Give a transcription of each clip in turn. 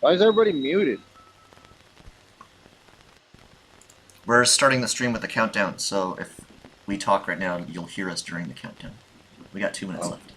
Why is everybody muted? We're starting the stream with the countdown, so if we talk right now, you'll hear us during the countdown. We got 2 minutes left.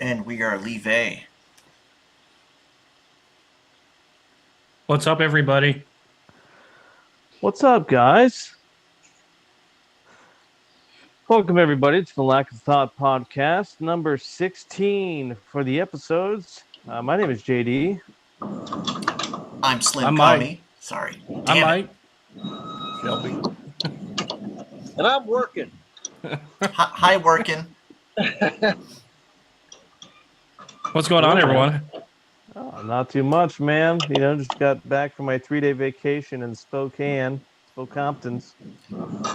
And we are Live. What's up, everybody? What's up, guys? Welcome, everybody, to the Lack of Thought podcast, number 16 for the episodes. My name is JD. I'm Slim I'm Kami. Mike. Sorry. I'm Damn it. Mike. Shelby. And I'm working. Hi, working. What's going on, everyone? Oh, not too much, man. Just got back from my 3-day vacation in Spokamptons.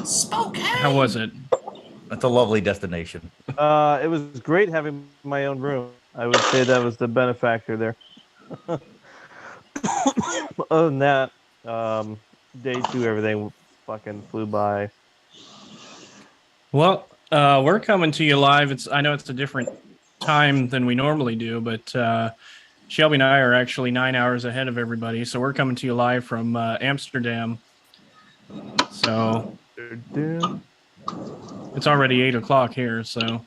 Spokane. How was it? That's a lovely destination. It was great having my own room. I would say that was the benefactor there. Other than that, day 2, everything fucking flew by. Well, we're coming to you live. I know it's a different time than we normally do, but Shelby and I are actually 9 hours ahead of everybody. So we're coming to you live from Amsterdam. So it's already 8 o'clock here. So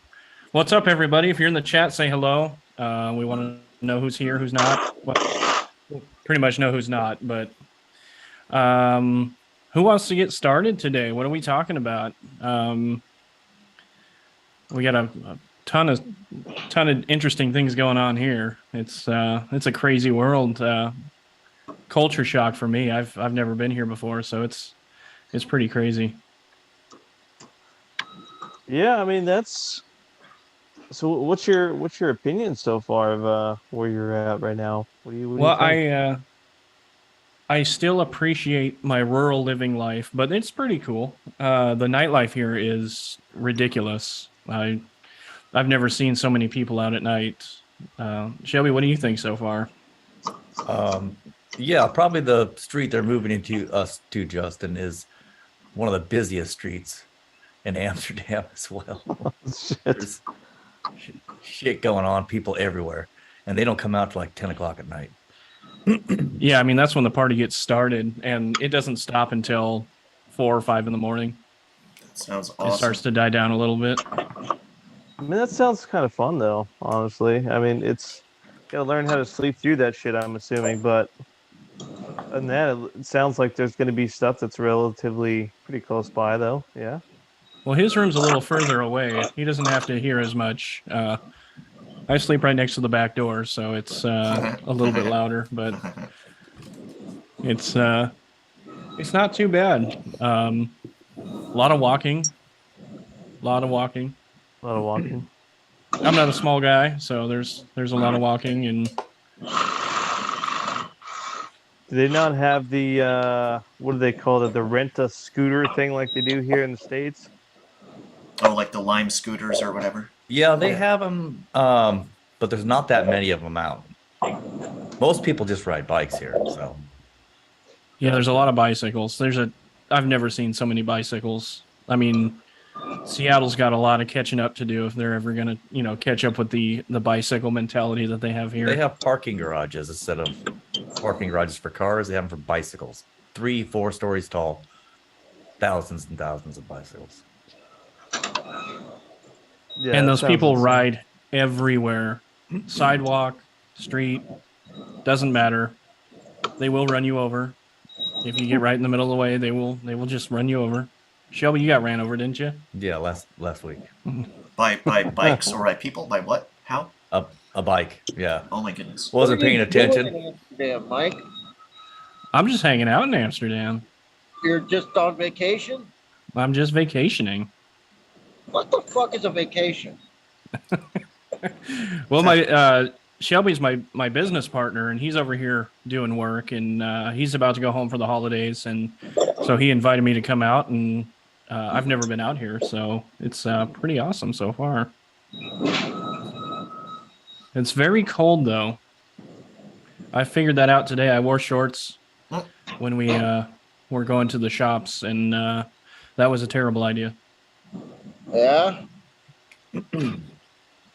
what's up, everybody? If you're in the chat, say hello. We want to know who's here, who's not. Well, we'll pretty much know who's not, but who wants to get started today? What are we talking about? We got a ton of interesting things going on here. It's a crazy world. Culture shock for me. I've never been here before, so it's pretty crazy. Yeah, I mean that's. So, what's your opinion so far of where you're at right now? What do you think? I still appreciate my rural living life, but it's pretty cool. The nightlife here is ridiculous. I've never seen so many people out at night. Shelby, what do you think so far? Yeah, probably the street they're moving into us to, Justin, is one of the busiest streets in Amsterdam as well. There's shit going on, people everywhere, and they don't come out till like 10 o'clock at night. Yeah, I mean, that's when the party gets started, and it doesn't stop until 4 or 5 in the morning. That sounds awesome. It starts to die down a little bit. I mean, that sounds kind of fun, though. Honestly, I mean, it's gotta learn how to sleep through that shit. I'm assuming, but other than that, it sounds like there's going to be stuff that's relatively pretty close by, though. Yeah. Well, his room's a little further away. He doesn't have to hear as much. I sleep right next to the back door, so it's a little bit louder, but it's not too bad. A lot of walking. I'm not a small guy, so there's a lot of walking. And do they not have the what do they call it? The rent a scooter thing like they do here in the States? Oh, like the Lime scooters or whatever. Yeah, they have them, but there's not that many of them out. Most people just ride bikes here, so. yeah, there's a lot of bicycles. I've never seen so many bicycles. I mean, Seattle's got a lot of catching up to do if they're ever gonna, catch up with the bicycle mentality that they have here. They have parking garages instead of parking garages for cars. They have them for bicycles. 3-4 stories tall. Thousands and thousands of bicycles. Yeah, and that those sounds people insane. ride everywhere. Sidewalk, street, doesn't matter. They will run you over. If you get right in the middle of the way, they will just run you over. Shelby, you got ran over, didn't you? Yeah, last week. By bikes or by people? By what? How? A bike, yeah. Oh my goodness. Wasn't What are paying you attention. doing in Amsterdam, Mike? I'm just hanging out in Amsterdam. You're just on vacation? I'm just vacationing. What the fuck is a vacation? Well, my Shelby's my business partner, and he's over here doing work, and he's about to go home for the holidays, and so he invited me to come out, and I've never been out here, so it's pretty awesome so far. It's very cold though. I figured that out today. I wore shorts when we were going to the shops, and that was a terrible idea. Yeah?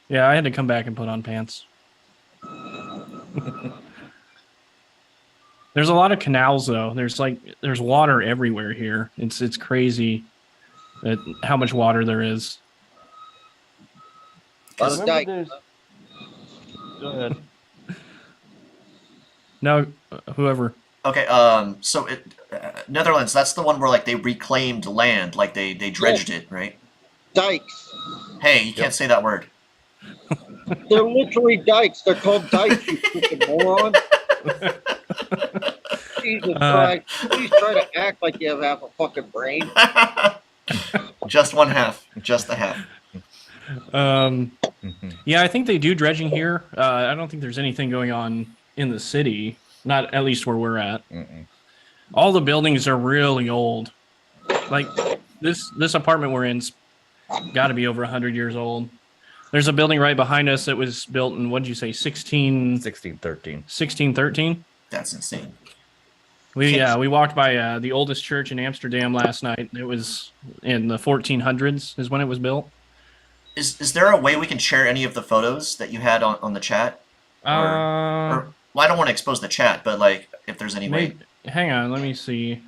Yeah, I had to come back and put on pants. There's a lot of canals though. There's water everywhere here. It's crazy how much water there is. On a Remember dike. there's- Go ahead. No, whoever. Okay, so Netherlands, that's the one where like they reclaimed land, like they dredged it, right? Dikes. Hey, you can't say that word. They're literally dikes. They're called dikes, you fucking moron. Jesus Christ. Please try to act like you have half a fucking brain. Just one half. Just the half. Yeah, I think they do dredging here. I don't think there's anything going on in the city, not at least where we're at. All the buildings are really old. Like this apartment we're in's got to be over 100 years old. There's a building right behind us that was built in, what did you say, 1613? 1613. 1613? That's insane. We walked by the oldest church in Amsterdam last night. It was in the 1400s is when it was built. Is there a way we can share any of the photos that you had on the chat? Or well, I don't want to expose the chat, but like if there's any way. Hang on, let me see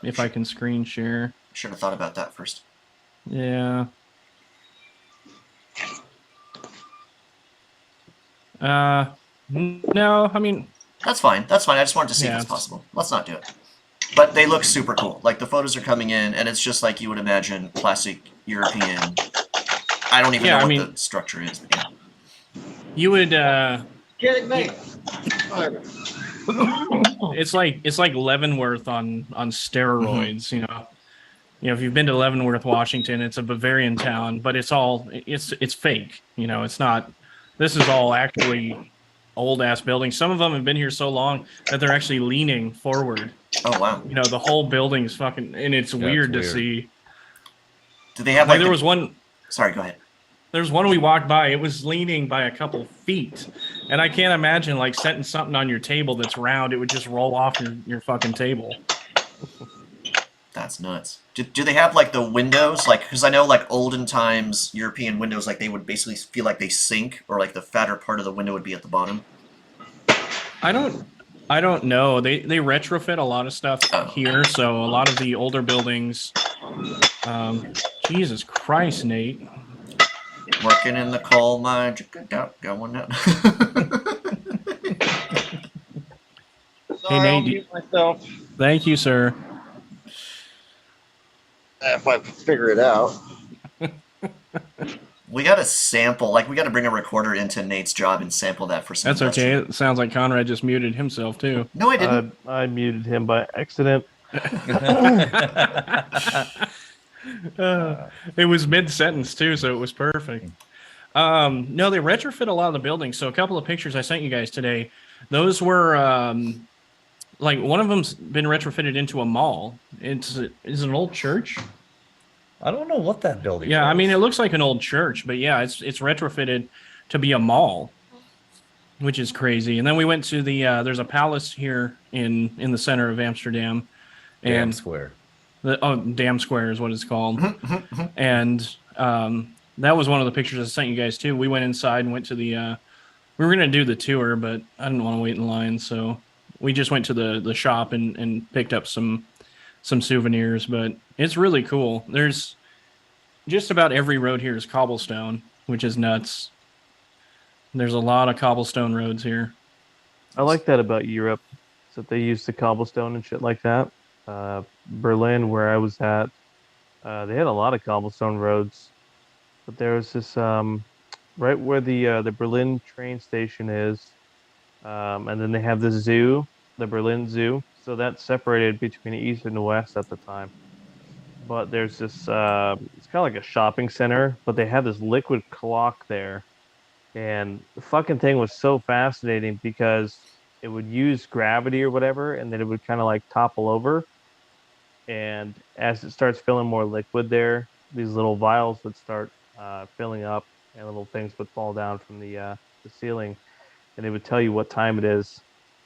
if I can screen share. Should have thought about that first. Yeah. No, I mean that's fine. That's fine. I just wanted to see if it's possible. Let's not do it. But they look super cool. Like the photos are coming in, and it's just like you would imagine classic European. I don't even know what the structure is. But yeah. You would. Kidding me? It's like Leavenworth on steroids. You know, if you've been to Leavenworth, Washington, it's a Bavarian town, but it's fake. You know, it's not. This is all actually old ass buildings. Some of them have been here so long that they're actually leaning forward. Oh wow! You know, the whole building is fucking, and it's weird to see. Do they have like there was one? Sorry, go ahead. There's one we walked by. It was leaning by a couple feet, and I can't imagine like setting something on your table that's round. It would just roll off your fucking table. That's nuts. Do they have like the windows? Like, because I know like olden times European windows, like they would basically feel like they sink, or like the fatter part of the window would be at the bottom. I don't know. They retrofit a lot of stuff here, so a lot of the older buildings. Jesus Christ, Nate. Working in the coal mine, going out. Hey Nate, myself. Thank you, sir. If I figure it out. We got to sample, like we got to bring a recorder into Nate's job and sample that for some. That's okay. It sounds like Conrad just muted himself too. No, I didn't. I muted him by accident. It was mid-sentence too, so it was perfect. No, they retrofit a lot of the buildings. So a couple of pictures I sent you guys today, those were like one of them's been retrofitted into a mall. Is an old church. I don't know what that building. Yeah, was. I mean it looks like an old church, but yeah, it's retrofitted to be a mall, which is crazy. And then we went to the there's a palace here in the center of Amsterdam, Dam Square. Dam Square is what it's called. And that was one of the pictures I sent you guys too. We went inside and went to the we were gonna do the tour, but I didn't want to wait in line, so we just went to the shop and picked up some souvenirs. But it's really cool. There's just about every road here is cobblestone, which is nuts. There's a lot of cobblestone roads here. I like that about Europe, is that they use the cobblestone and shit like that. Berlin, where I was at, they had a lot of cobblestone roads, but there was this right where the Berlin train station is, and then they have the zoo, the Berlin Zoo. So that's separated between the east and the west at the time. But there's this, it's kind of like a shopping center, but they have this liquid clock there, and the fucking thing was so fascinating because it would use gravity or whatever, and then it would kind of like topple over. And as it starts filling more liquid there, these little vials would start filling up, and little things would fall down from the ceiling, and it would tell you what time it is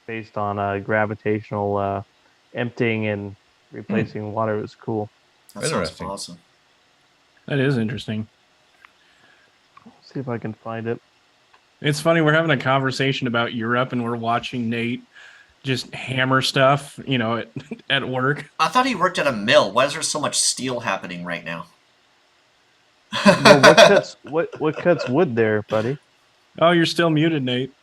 based on gravitational emptying and replacing water. It was cool. That sounds awesome. That is interesting. See if I can find it. It's funny, we're having a conversation about Europe and we're watching Nate just hammer stuff, at work. I thought he worked at a mill. Why is there so much steel happening right now? Well, what cuts wood there, buddy? Oh, you're still muted, Nate.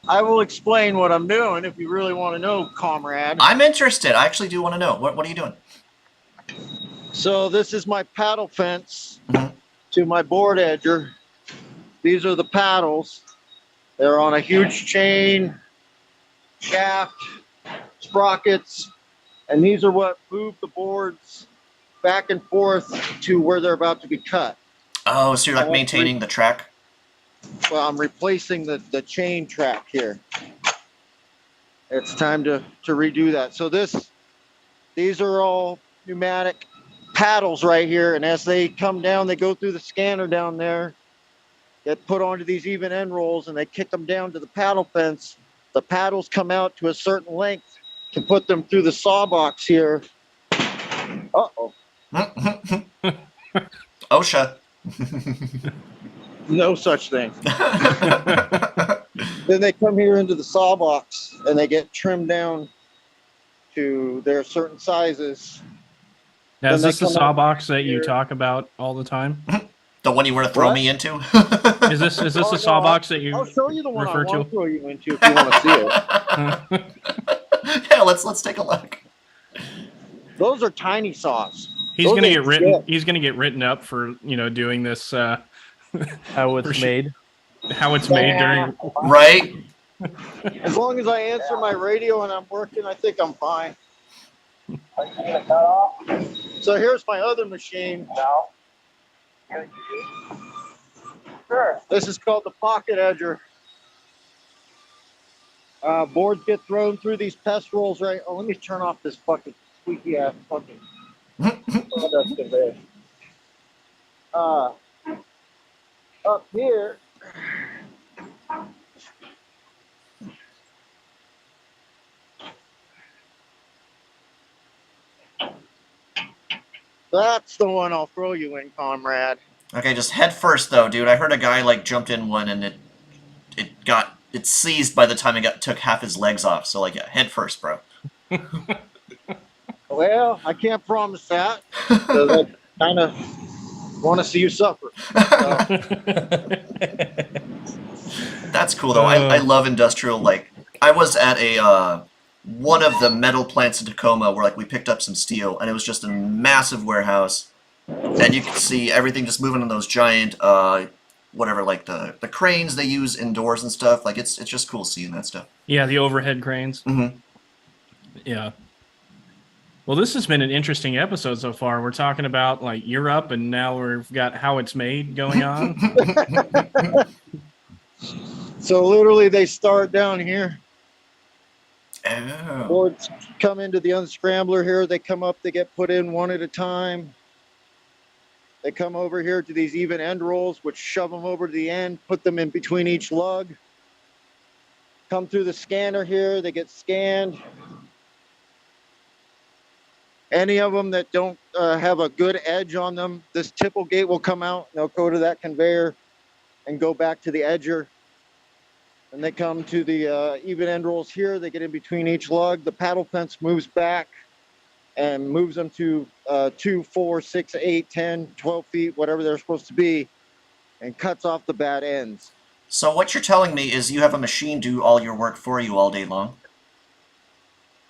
I will explain what I'm doing if you really want to know, comrade. I'm interested. I actually do want to know. What are you doing? So this is my paddle fence to my board edger. These are the paddles. They're on a huge chain, shaft, sprockets, and these are what move the boards back and forth to where they're about to be cut. Oh, so you're like maintaining the track? Well, I'm replacing the chain track here. It's time to redo that. So these are all pneumatic paddles right here, and as they come down, they go through the scanner down there, get put onto these even end rolls, and they kick them down to the paddle fence, The paddles come out to a certain length to put them through the saw box here. Uh-oh. OSHA. No such thing. Then they come here into the saw box and they get trimmed down to their certain sizes. Now, is Then they this the come saw out box that you here. talk about all the time? The one you want to throw What? me into? Is this Oh, the saw box that you I'll show you the one I refer want to? to throw you into if you want to see it. Yeah, let's take a look. Those are tiny saws. He's Those gonna ain't get written. shit. He's gonna get written up for doing this. How it's For sure. made. How it's made during. Right? As long as I answer my radio and I'm working, I think I'm fine. So here's my other machine. Sure. This is called the Pocket Edger. Boards get thrown through these pest rolls, right? Oh, let me turn off this fucking squeaky ass fucking sawdust conveyor. Up here. That's the one I'll throw you in, comrade. Okay, just head first though, dude. I heard a guy like jumped in one and it seized by the time it took half his legs off. So like, yeah, head first, bro. Well, I can't promise that. 'Cause I kind of want to see you suffer. That's cool though. I love industrial. Like, I was at a one of the metal plants in Tacoma where like we picked up some steel and it was just a massive warehouse, and you could see everything just moving on those giant whatever, like the cranes they use indoors and stuff. Like it's just cool seeing that stuff. Yeah, the overhead cranes. Mm-hmm. Yeah. Well, this has been an interesting episode so far. We're talking about like Europe, and now we've got how it's made going on. So literally, they start down here. Oh. Boards come into the unscrambler here. They come up. They get put in one at a time. They come over here to these even end rolls, which shove them over to the end, put them in between each lug. Come through the scanner here. They get scanned. Any of them that don't have a good edge on them, this tipple gate will come out. And they'll go to that conveyor and go back to the edger. And they come to the even end rolls here. They get in between each lug. The paddle fence moves back and moves them to 2, 4, 6, 8, 10, 12 feet, whatever they're supposed to be, and cuts off the bad ends. So what you're telling me is you have a machine do all your work for you all day long?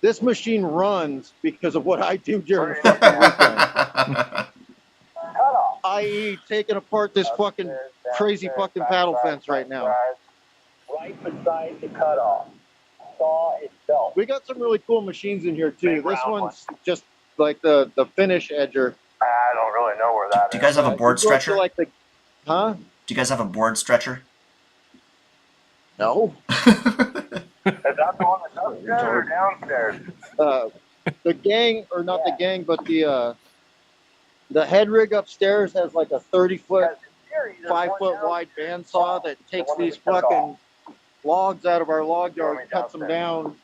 This machine runs because of what I do during the fucking weekend. I.e. taking apart this fucking crazy fucking paddle fence right now. Right beside the cutoff. Saw itself. We got some really cool machines in here too. This one's just like the finish edger. I don't really know where that Do you guys have a board It goes to stretcher? like the, huh? Do you guys have a board stretcher? No. Is that the one that's upstairs or downstairs? The gang, or not the gang, but the head rig upstairs has like a 30-foot, 5-foot wide bandsaw that takes these fucking logs out of our log yard and cuts them down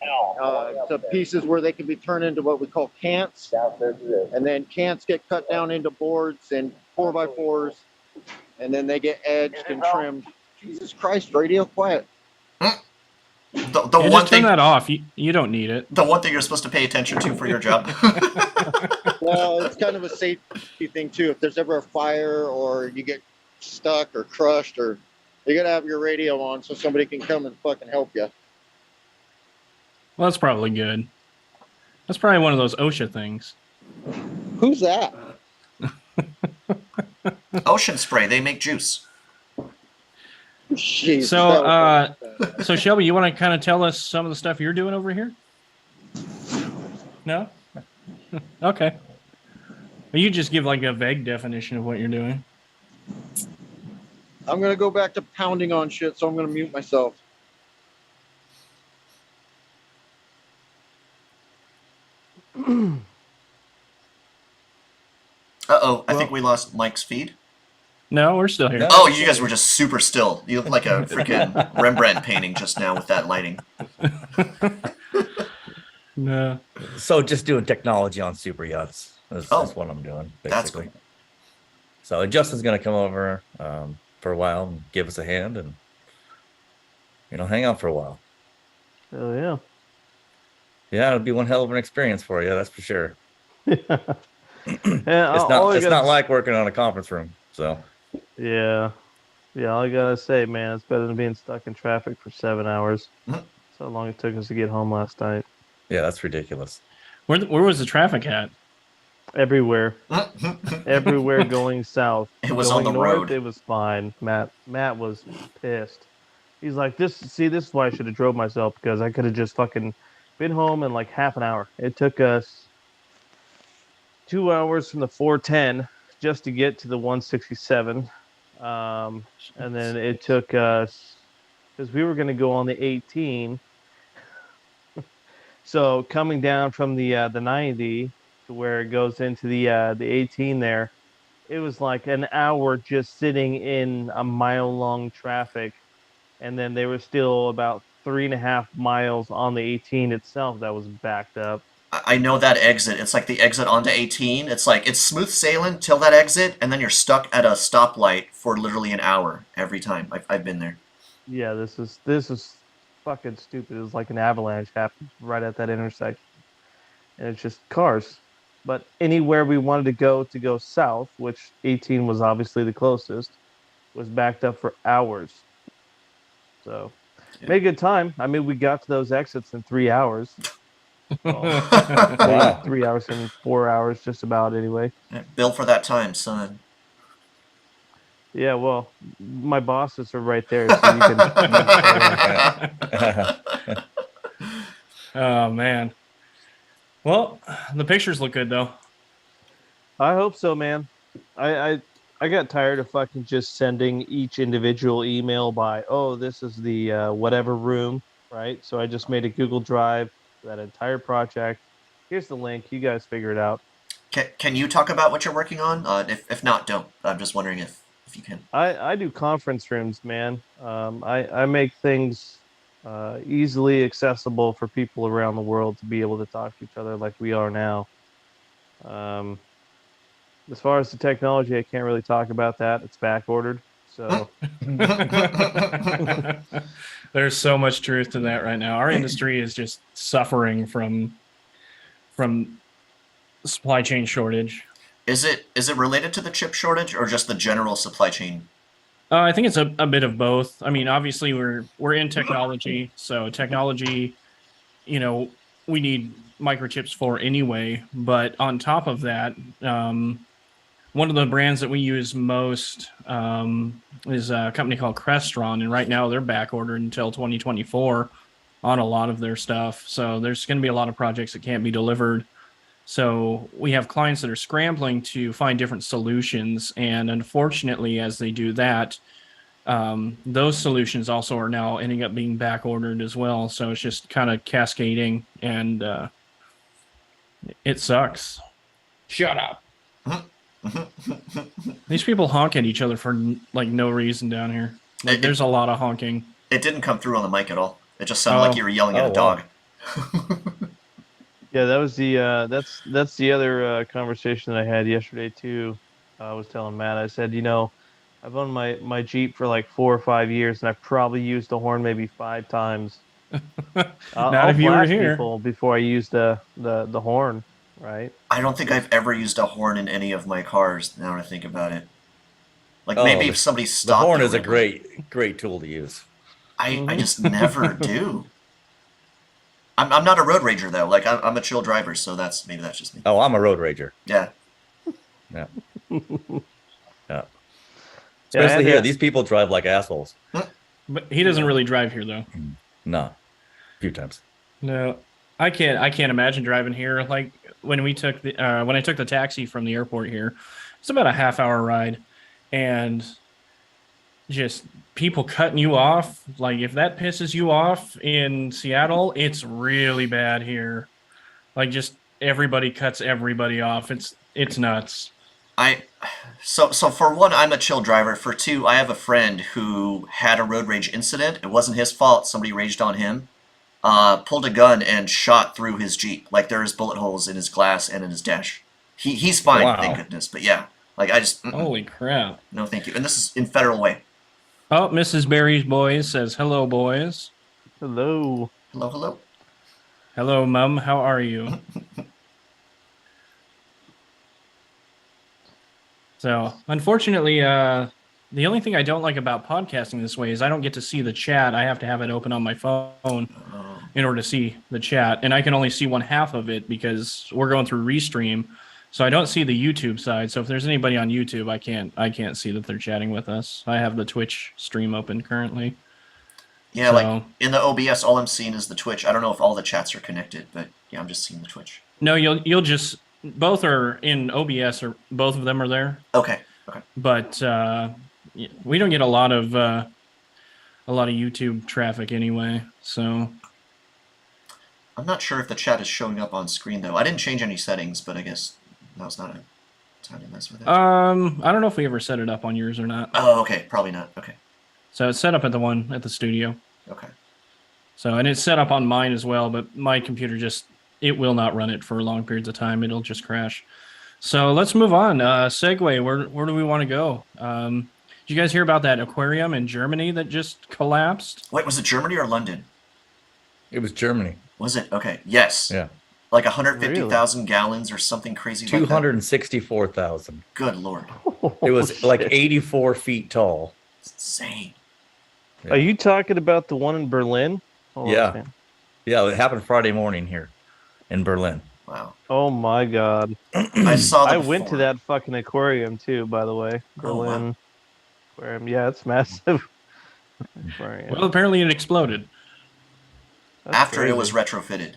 to pieces where they can be turned into what we call cants. Downstairs it is. And then cants get cut down into boards and 4x4s, and then they get edged and trimmed. Jesus Christ, radio, quiet. The Yeah, one just turn thing that off. You don't need it. the one thing you're supposed to pay attention to for your job. Well, it's kind of a safety thing too. If there's ever a fire or you get stuck or crushed, or you gotta have your radio on so somebody can come and fucking help you. Well, that's probably good. That's probably one of those OSHA things. Who's that? Ocean Spray, they make juice. Jeez, So, that was- So, Shelby, you want to kind of tell us some of the stuff you're doing over here? No? Okay. Well, you just give like a vague definition of what you're doing. I'm gonna go back to pounding on shit, so I'm gonna mute myself. Uh-oh, I think we lost Mike's feed. No, we're still here. No. Oh, you guys were just super still. You look like a freaking Rembrandt painting just now with that lighting. No. So just doing technology on super yachts. That's Oh. what I'm doing, That's basically. So Justin's gonna come over for a while and give us a hand and hang out for a while. Oh yeah. Yeah, it'll be one hell of an experience for you, that's for sure. Yeah, It's not like working on a conference room. So Yeah. Yeah, all I gotta say, man, it's better than being stuck in traffic for 7 hours. Mhm. That's how long it took us to get home last night. yeah, that's ridiculous. Where was the traffic at? Everywhere. Everywhere going south. It was going on the north, road. It was fine. Matt was pissed. He's like, this is why I should have drove myself, because I could have just fucking been home in like half an hour. It took us 2 hours from the 410 just to get to the 167. And then it took us, because we were going to go on the 18. So coming down from the 90 to where it goes into the 18 there, it was like an hour just sitting in a mile-long traffic. And then there was still about 3.5 miles on the 18 itself that was backed up. I know that exit. It's like the exit onto 18. It's like it's smooth sailing till that exit, and then you're stuck at a stoplight for literally an hour every time. I've been there. Yeah, this is fucking stupid. It was like an avalanche happened right at that intersection, and it's just cars. But anywhere we wanted to go south, which 18 was obviously the closest, was backed up for hours. So, Yeah. made a good time. I mean, we got to those exits in 3 hours. Well, Wow. 3 hours and 4 hours, just about anyway. Built for that time, son. Yeah, well, my bosses are right there, so you can. Oh man. Well, the pictures look good though. I hope so, man. I got tired of fucking just sending each individual email by, oh, this is the whatever room, right? So I just made a Google Drive for that entire project. Here's the link. You guys figure it out. Can you talk about what you're working on? If not, don't. I'm just wondering if you can. I do conference rooms, man. I make things easily accessible for people around the world to be able to talk to each other like we are now. As far as the technology, I can't really talk about that. It's back ordered. So There's so much truth to that right now. Our industry is just suffering from supply chain shortage. Is it related to the chip shortage or just the general supply chain? I think it's a bit of both. I mean, obviously we're in technology, so technology, we need microchips for anyway. But on top of that, one of the brands that we use most is a company called Crestron, and right now they're back ordered until 2024 on a lot of their stuff. So there's going to be a lot of projects that can't be delivered. So we have clients that are scrambling to find different solutions, and unfortunately, as they do that, those solutions also are now ending up being back ordered as well. So it's just kind of cascading, and it sucks. Shut up. These people honk at each other for like no reason down here. Like, there's a lot of honking. It didn't come through on the mic at all. It just sounded like you were yelling at a wow. dog. yeah, that was the that's the other conversation that I had yesterday too. I was telling Matt, I said, I've owned my Jeep for like 4 or 5 years, and I've probably used the horn maybe 5 times. Not if you were blast here. people before I use the horn, right? I don't think I've ever used a horn in any of my cars. Now that I think about it, like Oh, maybe if somebody The stopped. horn it is a randomly. great tool to use. I just never do. I'm not a road rager though. Like I'm a chill driver, so that's just me. Oh, I'm a road rager. Yeah. Yeah. Yeah, Especially I here, had- these people drive like assholes. But he doesn't really drive here though. No, a few times. No, I can't imagine driving here. Like when I took the taxi from the airport here, it's about a half-hour ride, and just people cutting you off. Like if that pisses you off in Seattle, it's really bad here. Like just everybody cuts everybody off. It's nuts. So for one, I'm a chill driver. For two, I have a friend who had a road rage incident. It wasn't his fault. Somebody raged on him. Pulled a gun and shot through his Jeep. Like there's bullet holes in his glass and in his dash. He's fine, Wow. thank goodness. But yeah, like I just Holy crap. no, thank you. And this is in Federal Way. Oh, Mrs. Barry's boys says, hello, boys. Hello. Hello, hello. Hello, Mum. How are you? So, unfortunately, the only thing I don't like about podcasting this way is I don't get to see the chat. I have to have it open on my phone in order to see the chat. And I can only see one half of it because we're going through Restream. So I don't see the YouTube side. So if there's anybody on YouTube, I can't see that they're chatting with us. I have the Twitch stream open currently. Yeah, So- like in the OBS, all I'm seeing is the Twitch. I don't know if all the chats are connected, but yeah, I'm just seeing the Twitch. No, you'll just both are in OBS, or both of them are there. Okay. But we don't get a lot of YouTube traffic anyway. So I'm not sure if the chat is showing up on screen though. I didn't change any settings, but I guess that was not a time to mess with it. I don't know if we ever set it up on yours or not. Oh, okay, probably not. Okay. So it's set up at the one at the studio. Okay. So, and it's set up on mine as well, but my computer it will not run it for long periods of time. It'll just crash. So let's move on. Segue. Where do we want to go? Did you guys hear about that aquarium in Germany that just collapsed? Wait, was it Germany or London? It was Germany. Was it? Okay. Yes. Yeah. Like 150,000 gallons or something crazy like that. 264,000. Good Lord. It was like 84 feet tall. It's insane. Are you talking about the one in Berlin? Oh, Yeah. okay. Yeah, it happened Friday morning here in Berlin. Wow. Oh my God. I saw I the went to that fucking aquarium too, by the way. Oh, wow. Berlin aquarium. Yeah, it's massive. Aquarium. Well, apparently it exploded. That's after it crazy. was retrofitted.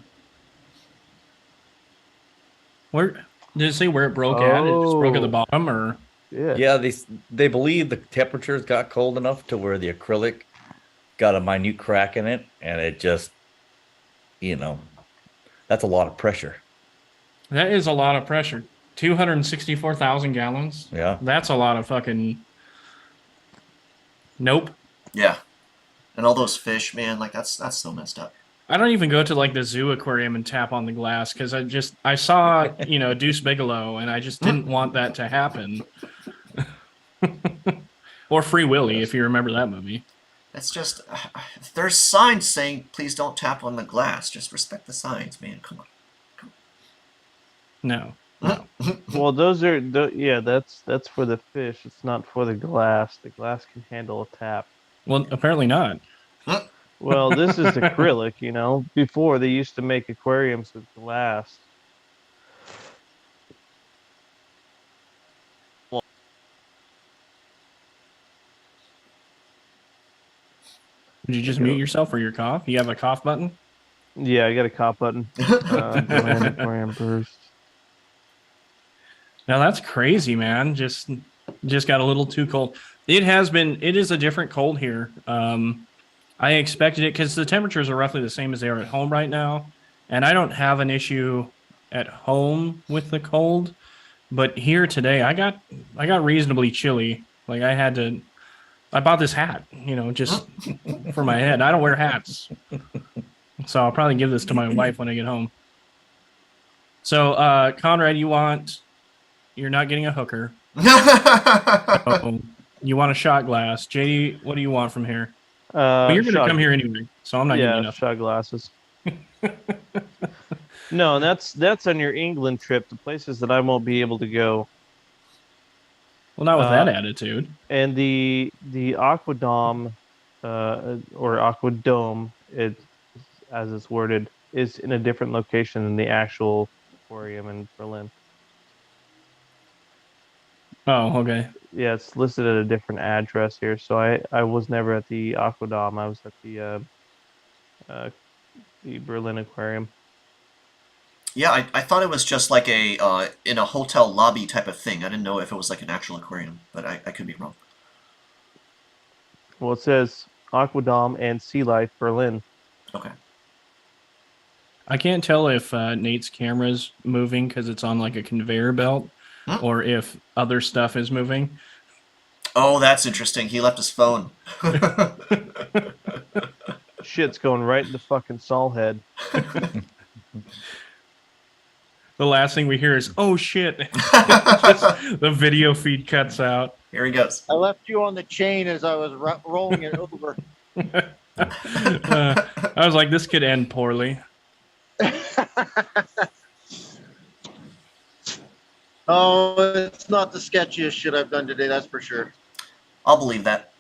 Where did it say where it broke at? It just broke at the bottom, or Yeah. Yeah, they believe the temperatures got cold enough to where the acrylic got a minute crack in it, and it just, that's a lot of pressure. that is a lot of pressure. 264,000 gallons. Yeah. That's a lot of fucking. Nope. Yeah. And all those fish, man, like that's so messed up. I don't even go to like the zoo aquarium and tap on the glass because I saw Deuce Bigelow and I just didn't want that to happen. Or Free Willy, if you remember that movie. It's just there's signs saying please don't tap on the glass. Just respect the signs, man. Come on. No. Well, those are that's for the fish. It's not for the glass. The glass can handle a tap. Well, apparently not. Well, this is acrylic, Before they used to make aquariums with glass. Did you just mute yourself for your cough? You have a cough button? Yeah, I got a cop button. Berlin aquarium burst. Now that's crazy, man. Just got a little too cold. It is a different cold here. I expected it because the temperatures are roughly the same as they are at home right now. And I don't have an issue at home with the cold. But here today, I got reasonably chilly. Like I bought this hat, just for my head. I don't wear hats. So I'll probably give this to my wife when I get home. So, Conrad, you're not getting a hooker. Uh-oh. You want a shot glass. JD, what do you want from here? Well, you're going to come here anyway, so I'm not giving you enough. Shot glasses. No, that's on your England trip, the places that I won't be able to go. Well, not with that attitude. And the Aquadome, or Aquadome, as it's worded, is in a different location than the actual aquarium in Berlin. Oh, okay. Yeah, it's listed at a different address here. So I was never at the Aquadome. I was at the Berlin Aquarium. Yeah, I thought it was just like a in a hotel lobby type of thing. I didn't know if it was like an actual aquarium, but I could be wrong. Well, it says Aquadome and Sea Life Berlin. Okay. I can't tell if Nate's camera's moving because it's on like a conveyor belt, or if other stuff is moving. Oh, that's interesting. He left his phone. Shit's going right in the fucking Saul head. The last thing we hear is, "Oh shit!" Just the video feed cuts out. Here he goes. I left you on the chain as I was rolling it over. I was like, this could end poorly. Oh, it's not the sketchiest shit I've done today, that's for sure. I'll believe that.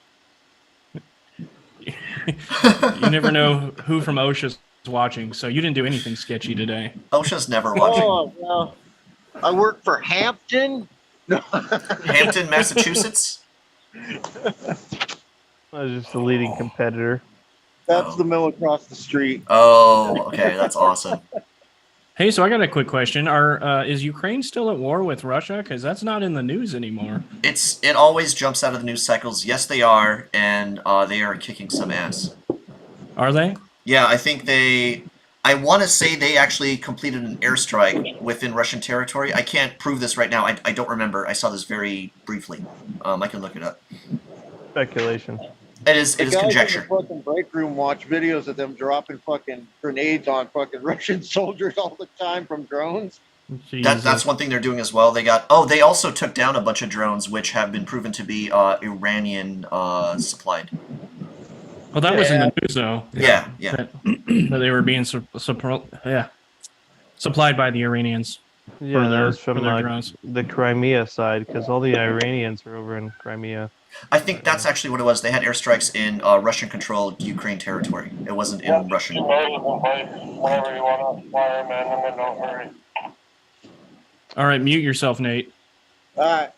You never know who from OSHA's watching, so you didn't do anything sketchy today. OSHA's never watching. Oh, well, I work for Hampton. Hampton, Massachusetts? I was just the leading competitor. That's the mill across the street. Oh, okay. That's awesome. Hey, so I got a quick question. Is Ukraine still at war with Russia? Because that's not in the news anymore. It always jumps out of the news cycles. Yes, they are, and they are kicking some ass. Are they? Yeah, I think I want to say they actually completed an airstrike within Russian territory. I can't prove this right now. I don't remember. I saw this very briefly. I can look it up. Speculation. It is Guys conjecture. in the fucking break room watch videos of them dropping fucking grenades on fucking Russian soldiers all the time from drones. That's one thing they're doing as well. They also took down a bunch of drones which have been proven to be Iranian supplied. Well, that was in the news, though. Yeah. That they were being supplied by the Iranians. Yeah, that was for from their drones. the Crimea side, because all the Iranians are over in Crimea. I think that's actually what it was. They had airstrikes in Russian-controlled Ukraine territory. It wasn't in Russian. Whatever you want to fire, man, and then don't hurry. All right, mute yourself, Nate. All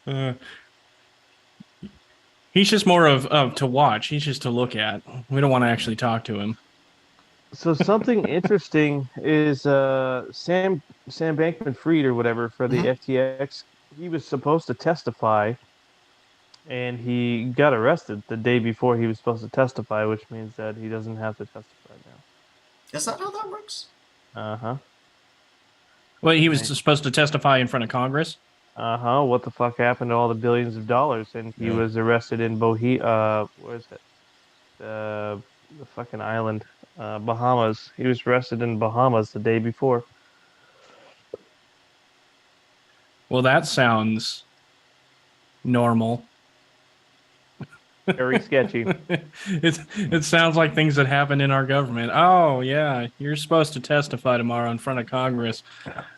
right. He's just more of to watch. He's just to look at. We don't want to actually talk to him. So something interesting is Sam Bankman-Fried or whatever for the FTX. He was supposed to testify, and he got arrested the day before he was supposed to testify, which means that he doesn't have to testify now. Is that how that works? Uh-huh. Well, he was supposed to testify in front of Congress. Uh-huh. What the fuck happened to all the billions of dollars? And he was arrested in where is it? The fucking island. Bahamas. He was arrested in Bahamas the day before. Well, that sounds normal. Very sketchy. It sounds like things that happen in our government. Oh, yeah, you're supposed to testify tomorrow in front of Congress.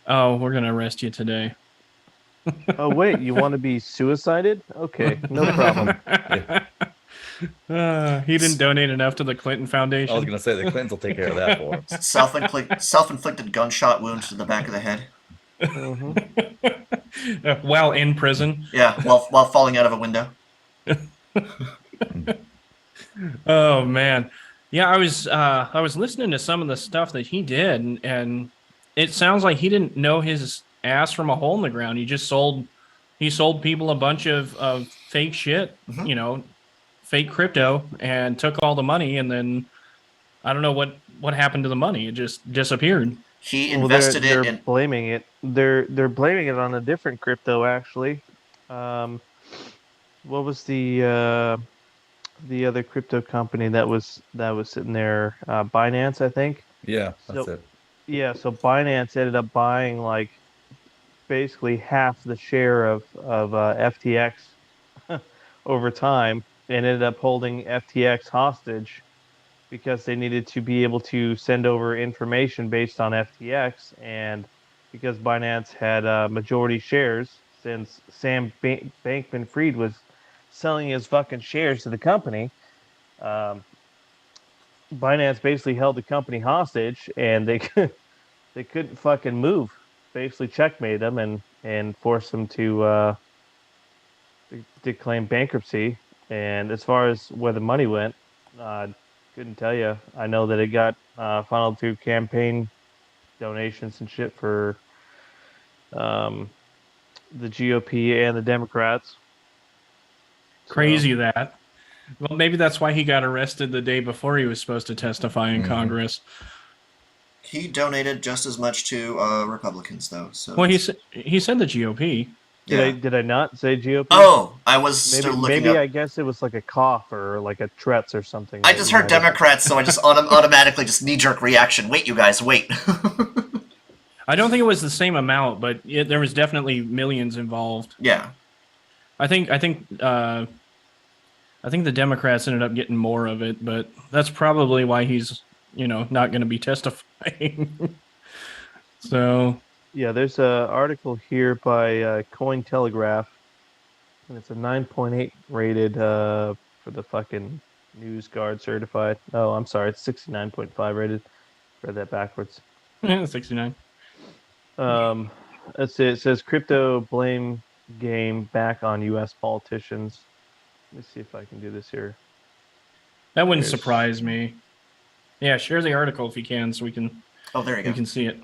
Oh, we're going to arrest you today. Oh, wait, you want to be suicided? Okay, no problem. He didn't donate enough to the Clinton Foundation. I was going to say the Clintons will take care of that for him. Self-inflicted gunshot wounds to the back of the head. While in prison. Yeah, while falling out of a window. Oh man, yeah. I was listening to some of the stuff that he did, and it sounds like he didn't know his ass from a hole in the ground. He sold people a bunch of fake shit, fake crypto, and took all the money, and then I don't know what happened to the money. It just disappeared. He invested they're in. Blaming it. They're blaming it on a different crypto actually. What was the other crypto company that was sitting there? Binance, I think. Yeah, that's it. Yeah, so Binance ended up buying like basically half the share of FTX over time, and ended up holding FTX hostage because they needed to be able to send over information based on FTX, and because Binance had majority shares, since Sam Bankman-Fried was selling his fucking shares to the company, Binance basically held the company hostage, and they couldn't fucking move. Basically checkmate them and force them to claim bankruptcy. And as far as where the money went, couldn't tell you. I know that it got funneled through campaign donations and shit for the GOP and the Democrats. Crazy that. Well, maybe that's why he got arrested the day before he was supposed to testify in Congress. He donated just as much to Republicans, though. So Well, he said the GOP. yeah. Did I not say GOP? Oh, I was maybe still looking maybe up. I guess it was like a cough or like a Tourette's or something. I that just you heard might have- Democrats, so I just automatically just knee-jerk reaction. Wait, you guys, wait. I don't think it was the same amount, but there was definitely millions involved. Yeah. I think the Democrats ended up getting more of it, but that's probably why he's not going to be testifying. So Yeah, there's a article here by Cointelegraph, and it's a 9.8 rated for the fucking News Guard certified. Oh, I'm sorry, it's 69.5 rated. Read that backwards. 69. Let's see, it says crypto blame game back on U.S. politicians. Let me see if I can do this here. That wouldn't There's- surprise me. Yeah, share the article if you can, so we can Oh, there you go. see it.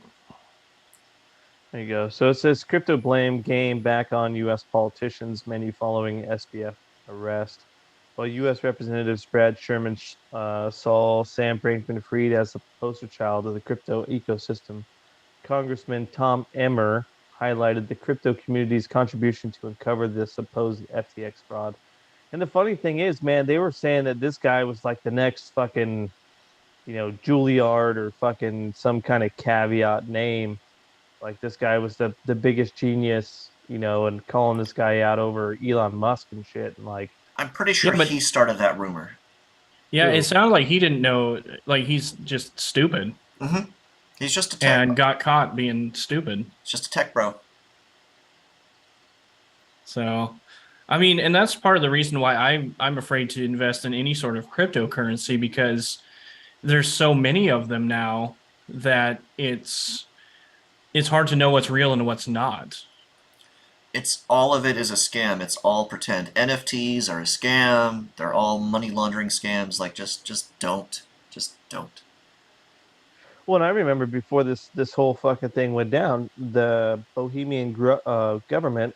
There you go. So it says crypto blame game back on U.S. politicians menu following SBF arrest. While U.S. Representatives Brad Sherman saw Sam Bankman-Fried as a poster child of the crypto ecosystem, Congressman Tom Emmer highlighted the crypto community's contribution to uncover the supposed FTX fraud. And the funny thing is, man, they were saying that this guy was like the next fucking, Juilliard or fucking some kind of caveat name. Like this guy was the biggest genius, and calling this guy out over Elon Musk and shit. And like, I'm pretty sure Yeah, but- he started that rumor. Yeah, True. it sounded like he didn't know. Like he's just stupid He's just a tech. and got caught being stupid. He's just a tech bro. So, I mean, and that's part of the reason why I'm afraid to invest in any sort of cryptocurrency, because there's so many of them now that it's hard to know what's real and what's not. It's all of it is a scam. It's all pretend. NFTs are a scam. They're all money laundering scams. Like just don't. Just don't. well, and I remember before this whole fucking thing went down, the Bohemian government,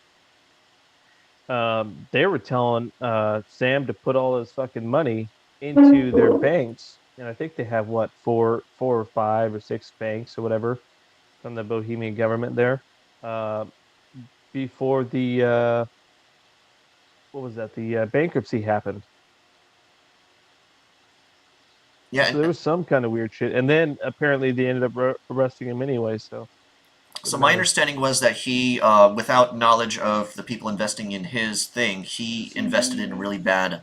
they were telling Sam to put all his fucking money into their banks, and I think they have four or five or six banks or whatever from the Bohemian government there. Before the what was that? The bankruptcy happened. Yeah. So there was some kind of weird shit, and then apparently they ended up arresting him anyway. So So my understanding was that he, without knowledge of the people investing in his thing, he invested in really bad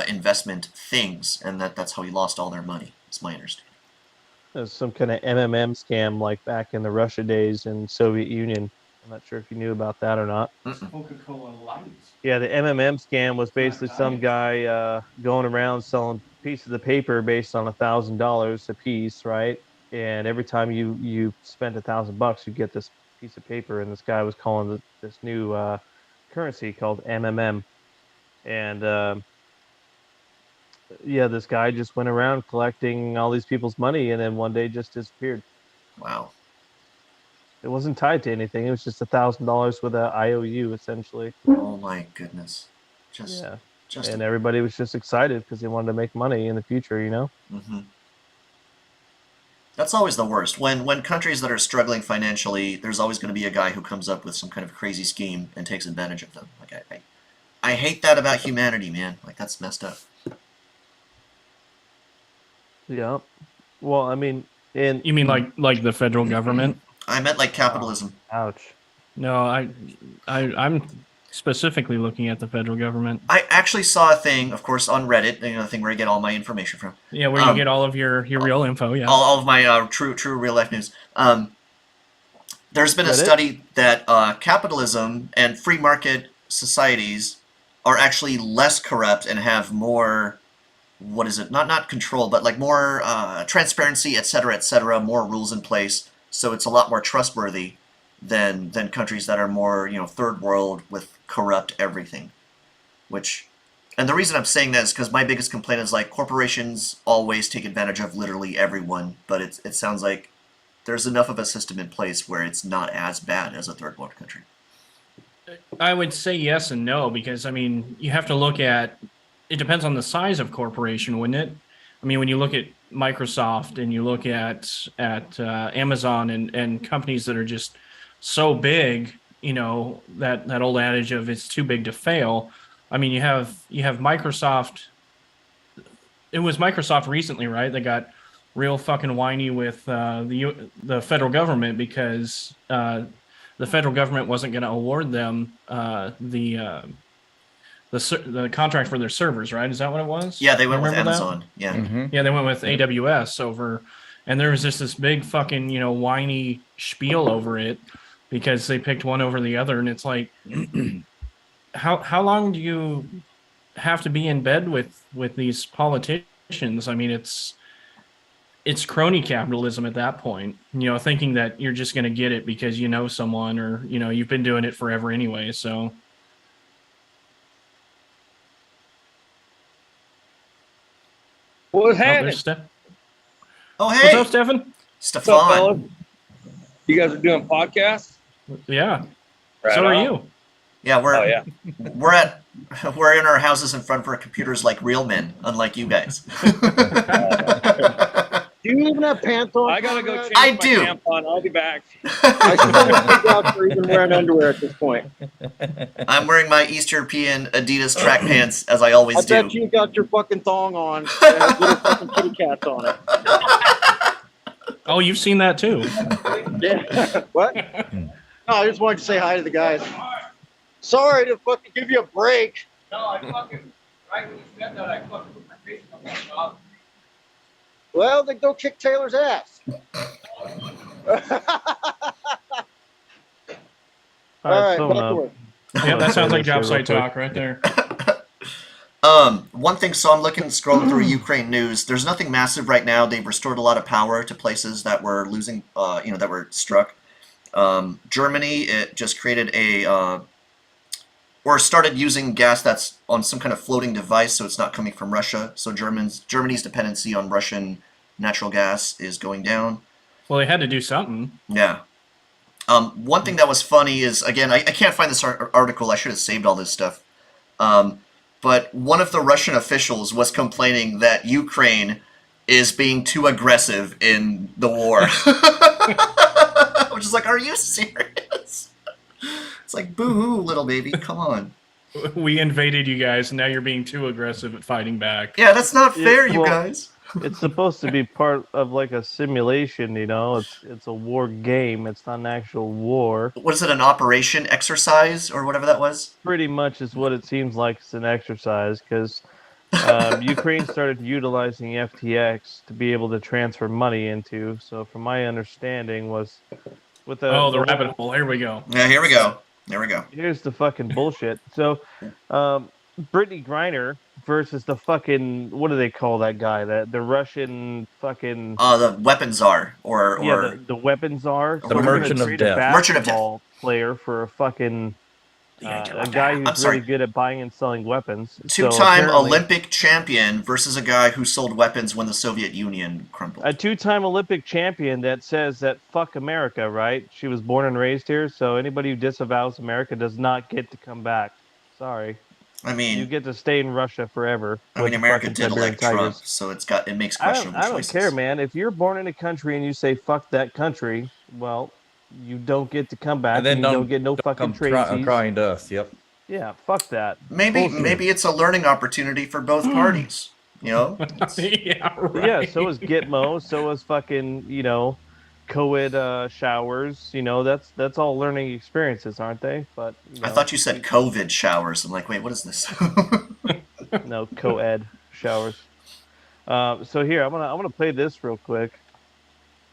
investment things, and that's how he lost all their money. It's my understanding. there's some kind of MMM scam like back in the Russia days in Soviet Union. I'm not sure if you knew about that or not. Coca-Cola Lights. Yeah, the MMM scam was basically some guy going around selling pieces of paper based on $1,000 a piece, right? And every time you spent $1,000, you get this piece of paper. And this guy was calling this new currency called MMM. And yeah, this guy just went around collecting all these people's money, and then one day just disappeared. Wow. It wasn't tied to anything. It was just $1,000 with a IOU, essentially. Oh my goodness. Just. Yeah. Just. And everybody was just excited because they wanted to make money in the future, Mm-hmm. That's always the worst. When countries that are struggling financially, there's always going to be a guy who comes up with some kind of crazy scheme and takes advantage of them. Like I hate that about humanity, man. Like that's messed up. Yeah. Well, I mean, and You mean like the federal government? I meant like capitalism. ouch. No, I'm specifically looking at the federal government. I actually saw a thing, of course, on Reddit. The thing where I get all my information from. Yeah, where you get all of your real info. Yeah. All of my true real life news. There's been a Reddit? study that capitalism and free market societies are actually less corrupt and have more, what is it? Not control, but like more transparency, et cetera, more rules in place. So it's a lot more trustworthy than countries that are more, third world with corrupt everything. And the reason I'm saying that is because my biggest complaint is like corporations always take advantage of literally everyone, but it sounds like there's enough of a system in place where it's not as bad as a third world country. I would say yes and no, because I mean you have to look at. It depends on the size of corporation, wouldn't it? I mean, when you look at Microsoft and you look at Amazon and companies that are just so big, you know, that old adage of it's too big to fail. I mean, you have Microsoft. It was Microsoft recently, right? They got real fucking whiny with the federal government because the federal government wasn't going to award them the contract for their servers, right? Is that what it was? Yeah, they went You with remember that? Amazon. Yeah. Mm-hmm. Yeah, they went with AWS over, and there was just this big fucking, you know, whiny spiel over it because they picked one over the other, and it's like, how long do you have to be in bed with these politicians? I mean, it's crony capitalism at that point, you know, thinking that you're just going to get it because you know someone or, you know, you've been doing it forever anyway, so. What's Oh, happening? there's Steph. Oh, What's hey, up, Stefan? What's up, Stefan. fellas? You guys are doing podcasts? Yeah. Right So are on. you. Yeah, Oh, yeah. we're in our houses in front of our computers like real men, unlike you guys. Do you even have pants on? I gotta go change I my do. tampon. I'll be back. I still figure out you're even wearing underwear at this point. I'm wearing my East European Adidas track pants as I always I do. bet you got your fucking thong on and has little fucking kitty cats on it. Oh, you've seen that too. Yeah. What? No, I just wanted to say hi to the guys. Sorry to fucking give you a break. No, I fucking, right when you said that, I fucking put my face on my job. Well, then go kick Taylor's ass. All All right, so, back to work. Yeah, that sounds like job Real site quick. talk right there. One thing, so I'm scrolling through Ukraine news. There's nothing massive right now. They've restored a lot of power to places that were losing, that were struck. Germany, it just created or started using gas that's on some kind of floating device, so it's not coming from Russia. So Germany's dependency on Russian natural gas is going down. Well, they had to do something. Yeah. One thing that was funny is, again, I can't find this article. I should have saved all this stuff. But one of the Russian officials was complaining that Ukraine is being too aggressive in the war. Which is like, are you serious? It's like, boo-hoo, little baby, come on. We invaded you guys, and now you're being too aggressive at fighting back. Yeah, that's not fair, you well- guys. It's supposed to be part of like a simulation, you know. It's a war game. It's not an actual war. What is it, an operation exercise or whatever that was? Pretty much is what it seems like. It's an exercise because Ukraine started utilizing FTX to be able to transfer money into. So, from my understanding, was with the Oh, the rabbit hole. Here we go. Yeah, here we go. There we go. Here's the fucking bullshit. So, Brittany Griner versus the fucking, what do they call that guy? The Russian fucking The weapons czar, or yeah, the weapons czar. The So we're gonna Merchant of trade Death. A Merchant of Death. basketball player for a fucking a guy I'm who's sorry. really good at buying and selling weapons. So two-time apparently- Olympic champion versus a guy who sold weapons when the Soviet Union crumbled. A two-time Olympic champion that says that fuck America, right? She was born and raised here, so anybody who disavows America does not get to come back. Sorry. I You mean, get to stay in Russia forever. with America fucking did Siberian elect Trump, tigers. so it makes I questionable don't choices. care, man. If you're born in a country and you say fuck that country, well, you don't get to come back. And then you don't get no fucking come crying to us. Yep. Yeah, fuck that. Maybe Bullshit. maybe it's a learning opportunity for both parties. You know, Yeah, right. Yeah, so is Gitmo, so is fucking, co-ed showers. That's all learning experiences, aren't they? But I thought you said COVID showers. I'm like, wait, what is this? no co-ed showers. So here, I'm gonna play this real quick,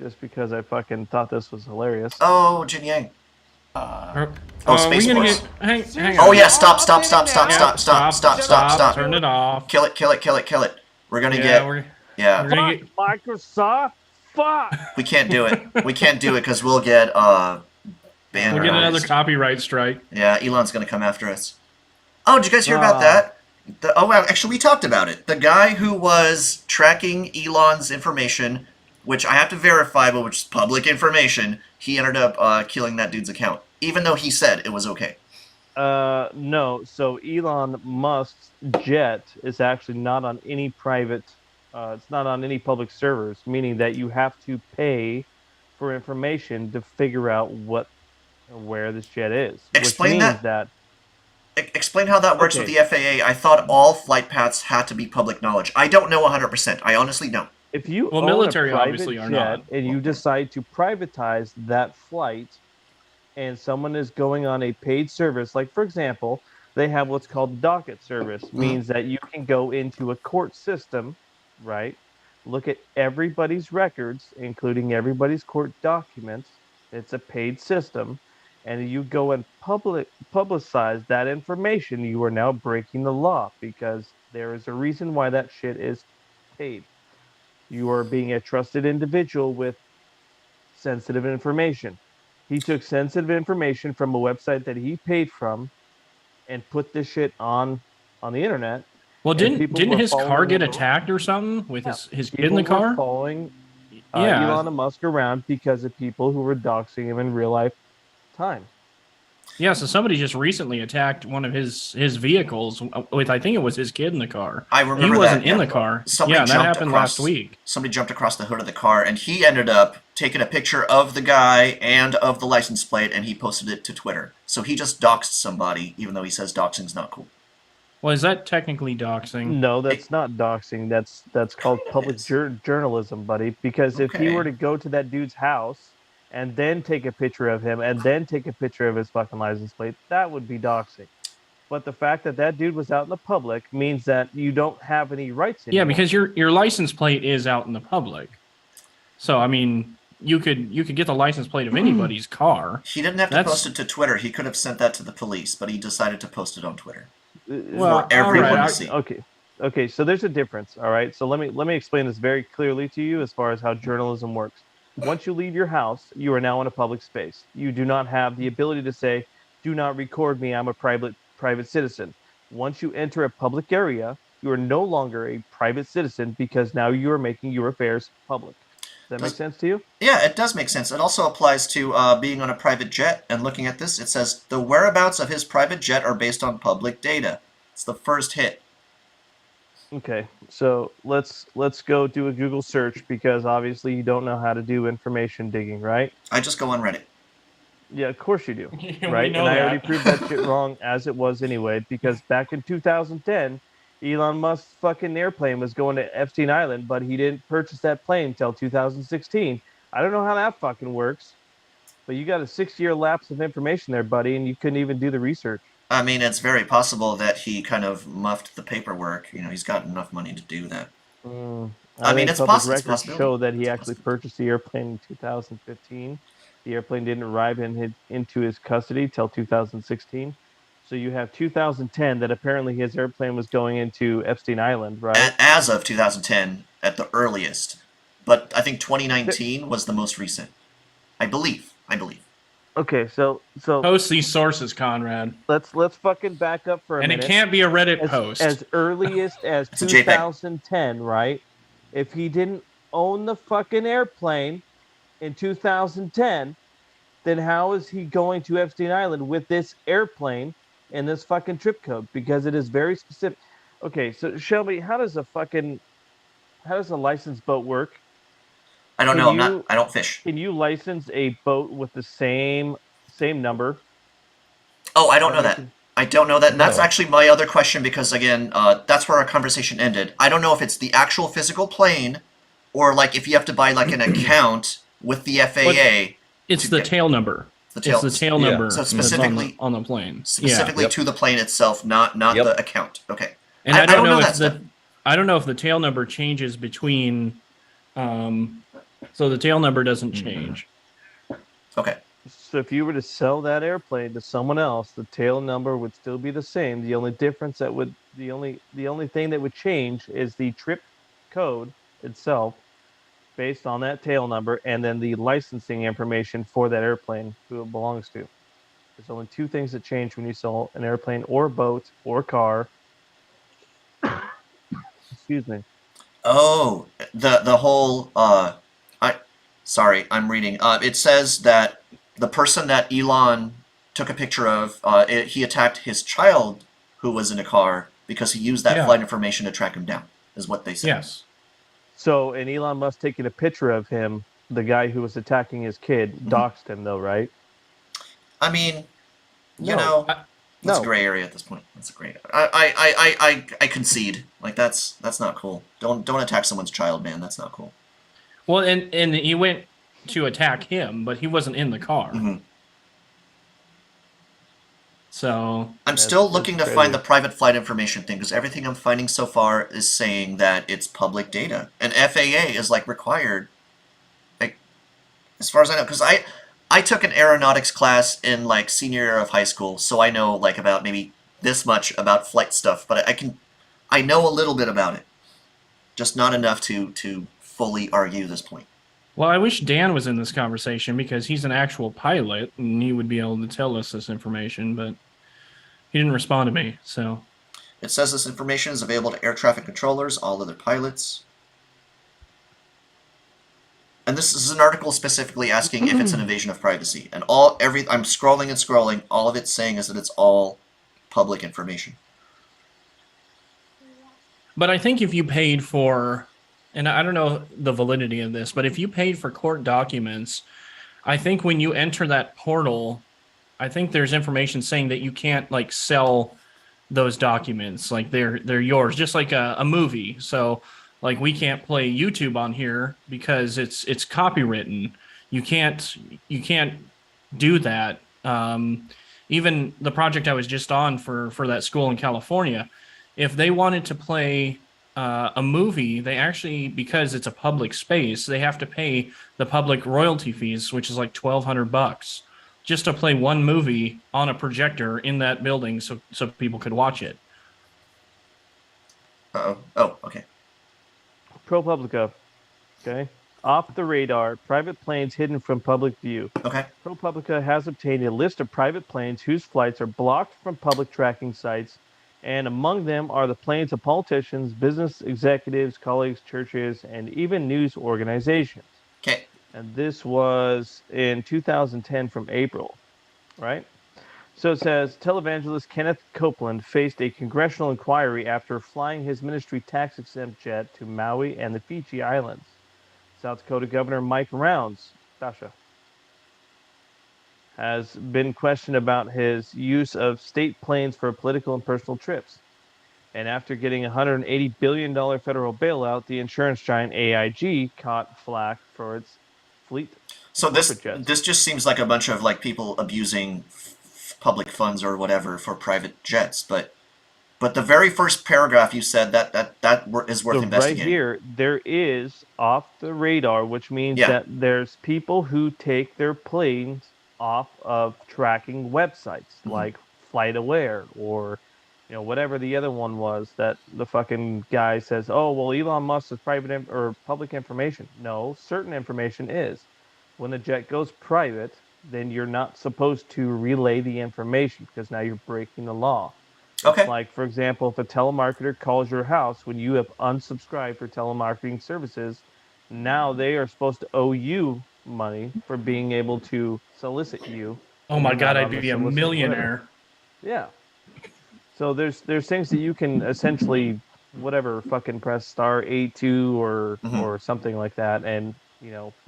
just because I fucking thought this was hilarious. Oh, Jin Yang. Oh, Space we gonna Force. hang Oh on. yeah, stop. Yeah, stop. Turn it off. Kill it. We're gonna Yeah, get. we're Yeah, gonna get. Microsoft, fuck. we can't do it. We can't do it because we'll get banned. We'll get another copyright strike. Yeah, Elon's gonna come after us. Oh, did you guys hear about that? Actually, we talked about it. The guy who was tracking Elon's information, which I have to verify, but which is public information, he ended up killing that dude's account, even though he said it was okay. No. So Elon Musk's jet is actually not on any private It's not on any public servers, meaning that you have to pay for information to figure out where this jet is. Explain which means that. Explain how that works with Okay. the FAA. I thought all flight paths had to be public knowledge. I don't know 100%. I honestly don't. If you Well, own military a private obviously are jet not. and you decide to privatize that flight, and someone is going on a paid service, like for example, they have what's called docket service, means that you can go into a court system, right? Look at everybody's records, including everybody's court documents. It's a paid system, and you go and publicize that information. You are now breaking the law because there is a reason why that shit is paid. You are being a trusted individual with sensitive information. He took sensitive information from a website that he paid from and put this shit on the internet. Well, and didn't people didn't were his car following get him. attacked or something with his kid in People the were car? following Yeah. Elon Musk around because of people who were doxing him in real life time. Yeah, so somebody just recently attacked one of his vehicles with, I think it was his kid in the car. I remember He wasn't that, in yeah. the car. Somebody Yeah, that jumped happened across- last week. Somebody jumped across the hood of the car, and he ended up taking a picture of the guy and of the license plate, and he posted it to Twitter. So he just doxed somebody, even though he says doxing's not cool. Well, is that technically doxing? No, that's not doxing. That's called public is. journalism, buddy. Because if he Okay. were to go to that dude's house and then take a picture of him and then take a picture of his fucking license plate, that would be doxing. But the fact that that dude was out in the public means that you don't have any rights anymore. Yeah, because your license plate is out in the public. So I mean, you could get the license plate of anybody's car. He didn't have to That's- post it to Twitter. He could have sent that to the police, but he decided to post it on Twitter. Well, everyone all right, to see. Okay, so there's a difference, all right? So let me explain this very clearly to you as far as how journalism works. Once you leave your house, you are now in a public space. You do not have the ability to say, "Do not record me, I'm a private citizen." Once you enter a public area, you are no longer a private citizen because now you are making your affairs public. Does that make sense to you? Yeah, it does make sense. It also applies to being on a private jet. And looking at this, it says the whereabouts of his private jet are based on public data. It's the first hit. Okay, so let's go do a Google search because obviously you don't know how to do information digging, right? I just go on Reddit. Yeah, of course you do, We right? know And I that. already proved that shit wrong as it was anyway because back in 2010, Elon Musk's fucking airplane was going to Epstein Island, but he didn't purchase that plane until 2016. I don't know how that fucking works, but you got a 6-year lapse of information there, buddy, and you couldn't even do the research. I mean, it's very possible that he kind of muffed the paperwork. You know, he's got enough money to do that. I mean, think it's public possible. It's records possible. show that he It's actually possible. purchased the airplane in 2015. The airplane didn't arrive into his custody till 2016. So you have 2010 that apparently his airplane was going into Epstein Island, right? As of 2010, at the earliest. But I think 2019 was the most recent. I believe. Okay, so Post these sources, Conrad. let's fucking back up for a And minute. it can't be a Reddit as, post. as earliest as It's a JPEG. 2010, right? If he didn't own the fucking airplane in 2010, then how is he going to Epstein Island with this airplane and this fucking trip code? Because it is very specific. Okay, so Shelby, how does a licensed boat work? I don't Can know. you- I don't fish. Can you license a boat with the same number? Oh, I don't know that. I don't know that. And that's No. actually my other question because, again, that's where our conversation ended. I don't know if it's the actual physical plane or, like, if you have to buy, like, an account with the FAA. It's to the get- tail number. The tail, It's the tail yeah. number So that's specifically- on the plane. specifically Yep. to the plane itself, not Yep. the account. Okay. And I I don't know that if stuff. I don't know if the tail number changes between so the tail number doesn't change. Okay. So if you were to sell that airplane to someone else, the tail number would still be the same. The only difference the only thing that would change is the trip code itself based on that tail number and then the licensing information for that airplane who it belongs to. There's only two things that change when you sell an airplane or boat or car. Excuse me. Oh, the whole I'm reading. It says that the person that Elon took a picture of, he attacked his child who was in a car because he used that Yeah. flight information to track him down. Is what they said. Yes. So, and Elon Musk taking a picture of him, the guy who was attacking his kid, doxed him though, right? I mean, you No. know, that's a No. gray area at this point. That's a gray. I concede. Like that's not cool. Don't attack someone's child, man. That's not cool. Well, and he went to attack him, but he wasn't in the car. Mm-hmm. So I'm still looking to find the private flight information thing because everything I'm finding so far is saying that it's public data, and FAA is like required. Like, as far as I know, because I took an aeronautics class in like senior year of high school, so I know like about maybe this much about flight stuff, but I know a little bit about it, just not enough to fully argue this point. Well, I wish Dan was in this conversation because he's an actual pilot and he would be able to tell us this information, but he didn't respond to me, so. It says this information is available to air traffic controllers, all other pilots. And this is an article specifically asking if it's an invasion of privacy. And I'm scrolling and scrolling, all of it's saying is that it's all public information. But I think if you paid for, and I don't know the validity of this, but if you paid for court documents, I think when you enter that portal, I think there's information saying that you can't like sell those documents, like they're yours, just like a movie. So like we can't play YouTube on here because it's copywritten. You can't do that. Even the project I was just on for that school in California, if they wanted to play a movie, they actually, because it's a public space, they have to pay the public royalty fees, which is like $1,200 just to play one movie on a projector in that building so people could watch it. Uh-oh. Oh, okay. ProPublica. Okay. Off the radar, private planes hidden from public view. Okay. ProPublica has obtained a list of private planes whose flights are blocked from public tracking sites, and among them are the planes of politicians, business executives, colleagues, churches, and even news organizations. Okay. And this was in 2010 from April, right? So it says, televangelist Kenneth Copeland faced a congressional inquiry after flying his ministry tax-exempt jet to Maui and the Fiji Islands. South Dakota Governor Mike Rounds, Dasha, has been questioned about his use of state planes for political and personal trips. And after getting a $180 billion federal bailout, the insurance giant AIG caught flack for its fleet. So this just seems like a bunch of like people abusing public funds or whatever for private jets, but the very first paragraph you said that is worth investigating. Right here, there is off the radar, which means that there's people who take their planes off of tracking websites like FlightAware or whatever the other one was that the fucking guy says, oh, well, Elon Musk is private or public information. No, certain information is. When a jet goes private, then you're not supposed to relay the information because now you're breaking the law. Okay. It's like, for example, if a telemarketer calls your house when you have unsubscribed for telemarketing services, now they are supposed to owe you money for being able to solicit you. Oh my God, I'd be a millionaire. Yeah. So there's things that you can essentially fucking press star 82 or something like that, and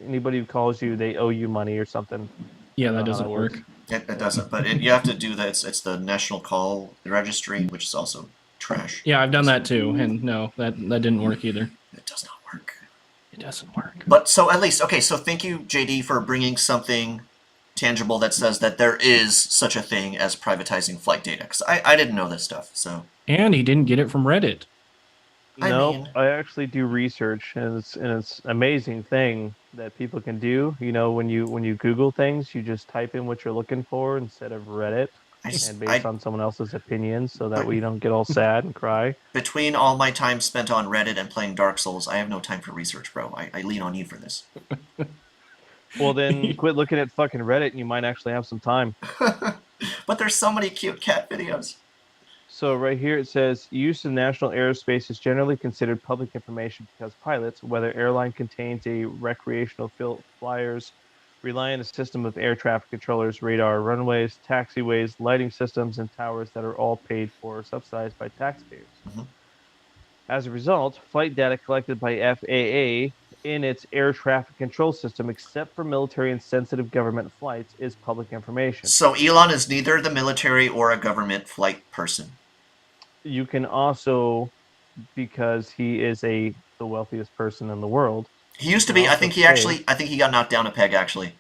anybody who calls you, they owe you money or something. Yeah, that doesn't work. It doesn't, but you have to do that. It's the National Call Registry, which is also trash. Yeah, I've done that too, and no, that didn't work either. It does not work. It doesn't work. But so at least, okay, so thank you, JD, for bringing something tangible that says that there is such a thing as privatizing flight data, because I didn't know this stuff. So. And he didn't get it from Reddit. I actually do research, and it's an amazing thing that people can do. When you Google things, you just type in what you're looking for instead of Reddit, and based on someone else's opinions, so that way you don't get all sad and cry. Between all my time spent on Reddit and playing Dark Souls, I have no time for research, bro. I lean on you for this. Well, then quit looking at fucking Reddit, and you might actually have some time. But there's so many cute cat videos. So right here it says, use of national airspace is generally considered public information because pilots, whether airline contains a recreational flyers, rely on a system of air traffic controllers, radar, runways, taxiways, lighting systems, and towers that are all paid for or subsidized by taxpayers. As a result, flight data collected by FAA in its air traffic control system, except for military and sensitive government flights, is public information. So Elon is neither the military or a government flight person. You can also, because he is the wealthiest person in the world. He used to be. I think he got knocked down a peg actually,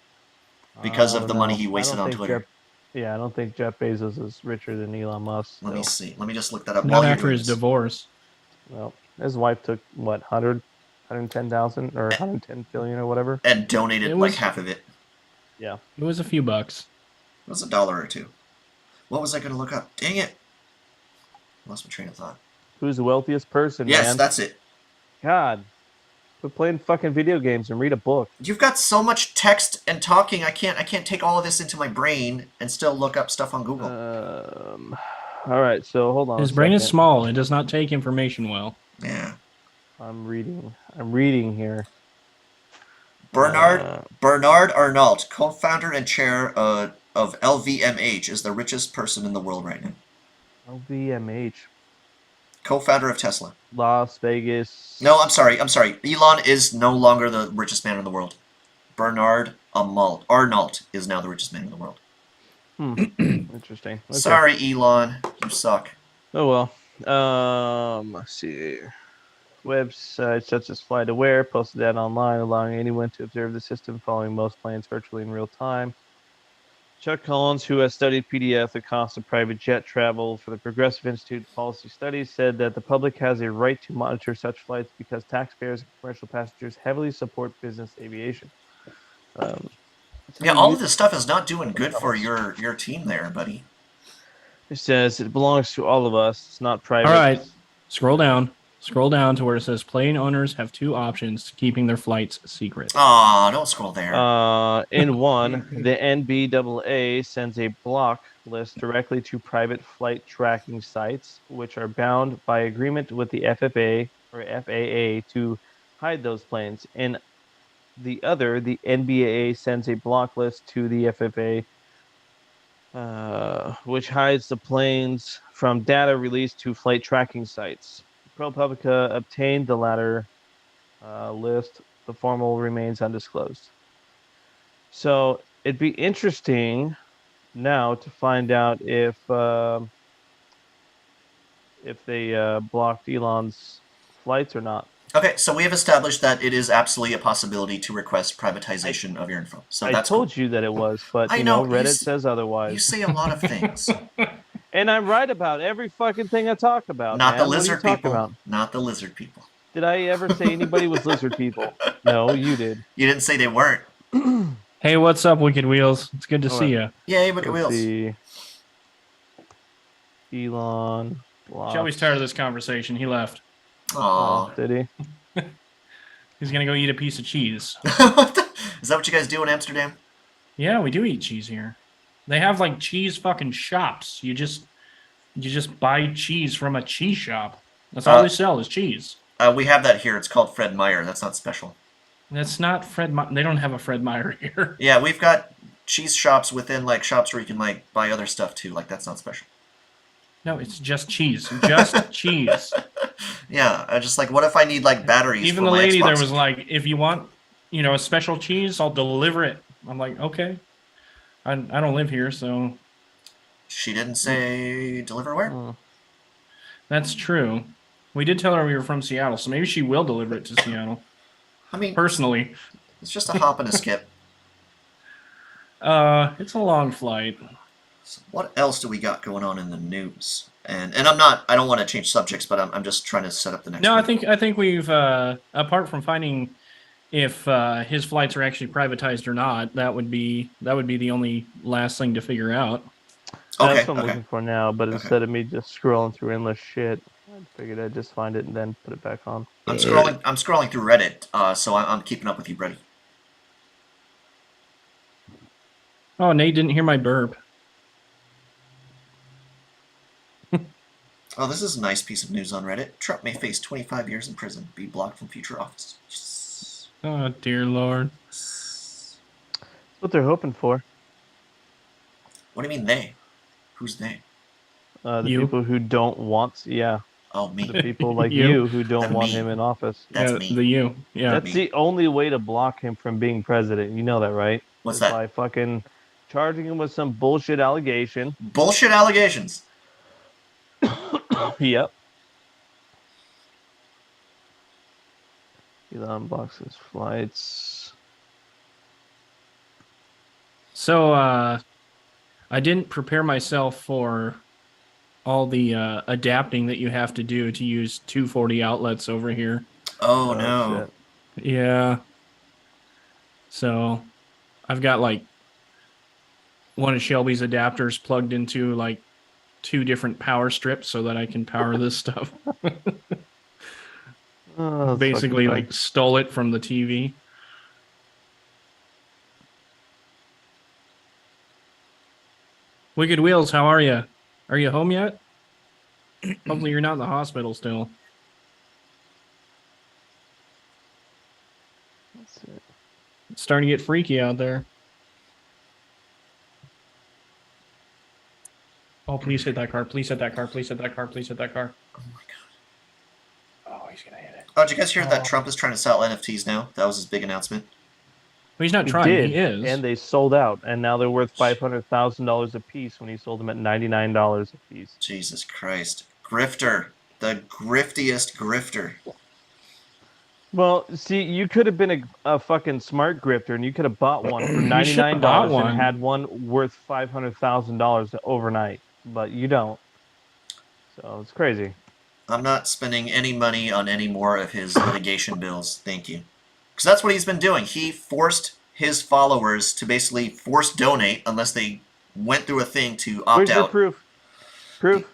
because of the money he wasted on Twitter. I don't think Jeff Bezos is richer than Elon Musk. Let me see. Let me just look that up. Not after his divorce. Well, his wife took what 110,000 or 110 billion or whatever, and donated like half of it. Yeah, it was a few bucks. It was $1 or $2. What was I going to look up? Dang it! Lost my train of thought. Who's the wealthiest person? Yes, man? That's it. God, quit playing fucking video games and read a book. You've got so much text and talking. I can't take all of this into my brain and still look up stuff on Google. All right, so hold on. His brain is small. It does not take information well. Yeah. I'm reading here. Bernard Arnault, co-founder and chair of LVMH, is the richest person in the world right now. LVMH. Co-founder of Tesla. Las Vegas. No, I'm sorry. Elon is no longer the richest man in the world. Bernard Arnault is now the richest man in the world. Interesting. Okay. Sorry, Elon. You suck. Oh well. Let's see. Websites such as FlightAware posted that online, allowing anyone to observe the system following most planes virtually in real time. Chuck Collins, who has studied PDF, the cost of private jet travel for the Progressive Institute Policy Studies, said that the public has a right to monitor such flights because taxpayers and commercial passengers heavily support business aviation. Yeah, all of this stuff is not doing good for your team there, buddy. It says it belongs to all of us. It's not private. All right, scroll down. Scroll down to where it says plane owners have two options to keeping their flights secret. Aw, don't scroll there. In one, the NBAA sends a block list directly to private flight tracking sites, which are bound by agreement with the FFA or FAA to hide those planes. In the other, the NBAA sends a block list to the FFA, which hides the planes from data released to flight tracking sites. ProPublica obtained the latter list. The formal remains undisclosed. So it'd be interesting now to find out if they blocked Elon's flights or not. Okay, so we have established that it is absolutely a possibility to request privatization of your info. So that's told you that it was, but I know, Reddit says otherwise. You say a lot of things. And I'm right about every fucking thing I talk about. Not man. the lizard what are you people. About? Not the lizard people. Did I ever say anybody was lizard people? No, you did. You didn't say they weren't. Hey, what's up, Wicked Wheels? It's good to see you. Yay, Wicked Wheels. Elon. Shelby's tired of this conversation. He left. Aw. Did he? He's gonna go eat a piece of cheese. Is that what you guys do in Amsterdam? Yeah, we do eat cheese here. They have like cheese fucking shops. You just buy cheese from a cheese shop. That's all they sell is cheese. We have that here. It's called Fred Meyer. That's not special. That's not Fred Meyer. They don't have a Fred Meyer here. Yeah, we've got cheese shops within like shops where you can like buy other stuff too. Like that's not special. No, it's just cheese. Just cheese. Yeah, I just like, what if I need like batteries? Even for the my lady Xbox? there was like, if you want, a special cheese, I'll deliver it. I'm like, okay. I don't live here, so. She didn't say deliver where? That's true. We did tell her we were from Seattle, so maybe she will deliver it to Seattle. I mean, personally, it's just a hop and a skip. It's a long flight. So what else do we got going on in the news? And I don't want to change subjects, but I'm just trying to set up the next. No, one. I think we've apart from finding if his flights are actually privatized or not, that would be the only last thing to figure out. Okay, That's what I'm looking for now, but instead of me just scrolling through endless shit, I figured I'd just find it and then put it back on. I'm scrolling through Reddit, so I'm keeping up with you, Brady. Oh, Nate didn't hear my burp. Oh, this is a nice piece of news on Reddit. Trump may face 25 years in prison, be blocked from future office. Yes. Oh, dear Lord. That's what they're hoping for. What do you mean they? Who's they? The You. people who don't want, yeah. Oh, me. The people like You. you who don't The want me. him in office. That's yeah, me. the you. Yeah. That's the only way to block him from being president. You know that, right? What's Is that? by fucking charging him with some bullshit allegation. Bullshit allegations. Yep. Elon blocks his flights. So I didn't prepare myself for all the adapting that you have to do to use 240 outlets over here. Oh, no. Shit. Yeah. So I've got like one of Shelby's adapters plugged into like 2 different power strips so that I can power this stuff. Oh, that's Basically, fucking like stole it from the TV. Wicked Wheels, how are you? Are you home yet? Hopefully, you're not in the hospital still. That's it. It's starting to get freaky out there. Oh, please hit that car. Please hit that car. Please hit that car. Please hit that car. Oh, my God. Oh, he's going to hit it. Oh, did you guys hear that Trump is trying to sell NFTs now? That was his big announcement. Well, he's not He trying. did, He is. and they sold out, and now they're worth $500,000 a piece when he sold them at $99 a piece. Jesus Christ. Grifter. The griftiest grifter. Well, see, you could have been a fucking smart grifter, and you could have bought one for You should have bought $99 one. and had one worth $500,000 overnight, but you don't. So it's crazy. I'm not spending any money on any more of his litigation bills. Thank you. Because that's what he's been doing. He forced his followers to basically force donate unless they went through a thing to opt Where's your out. proof? Proof?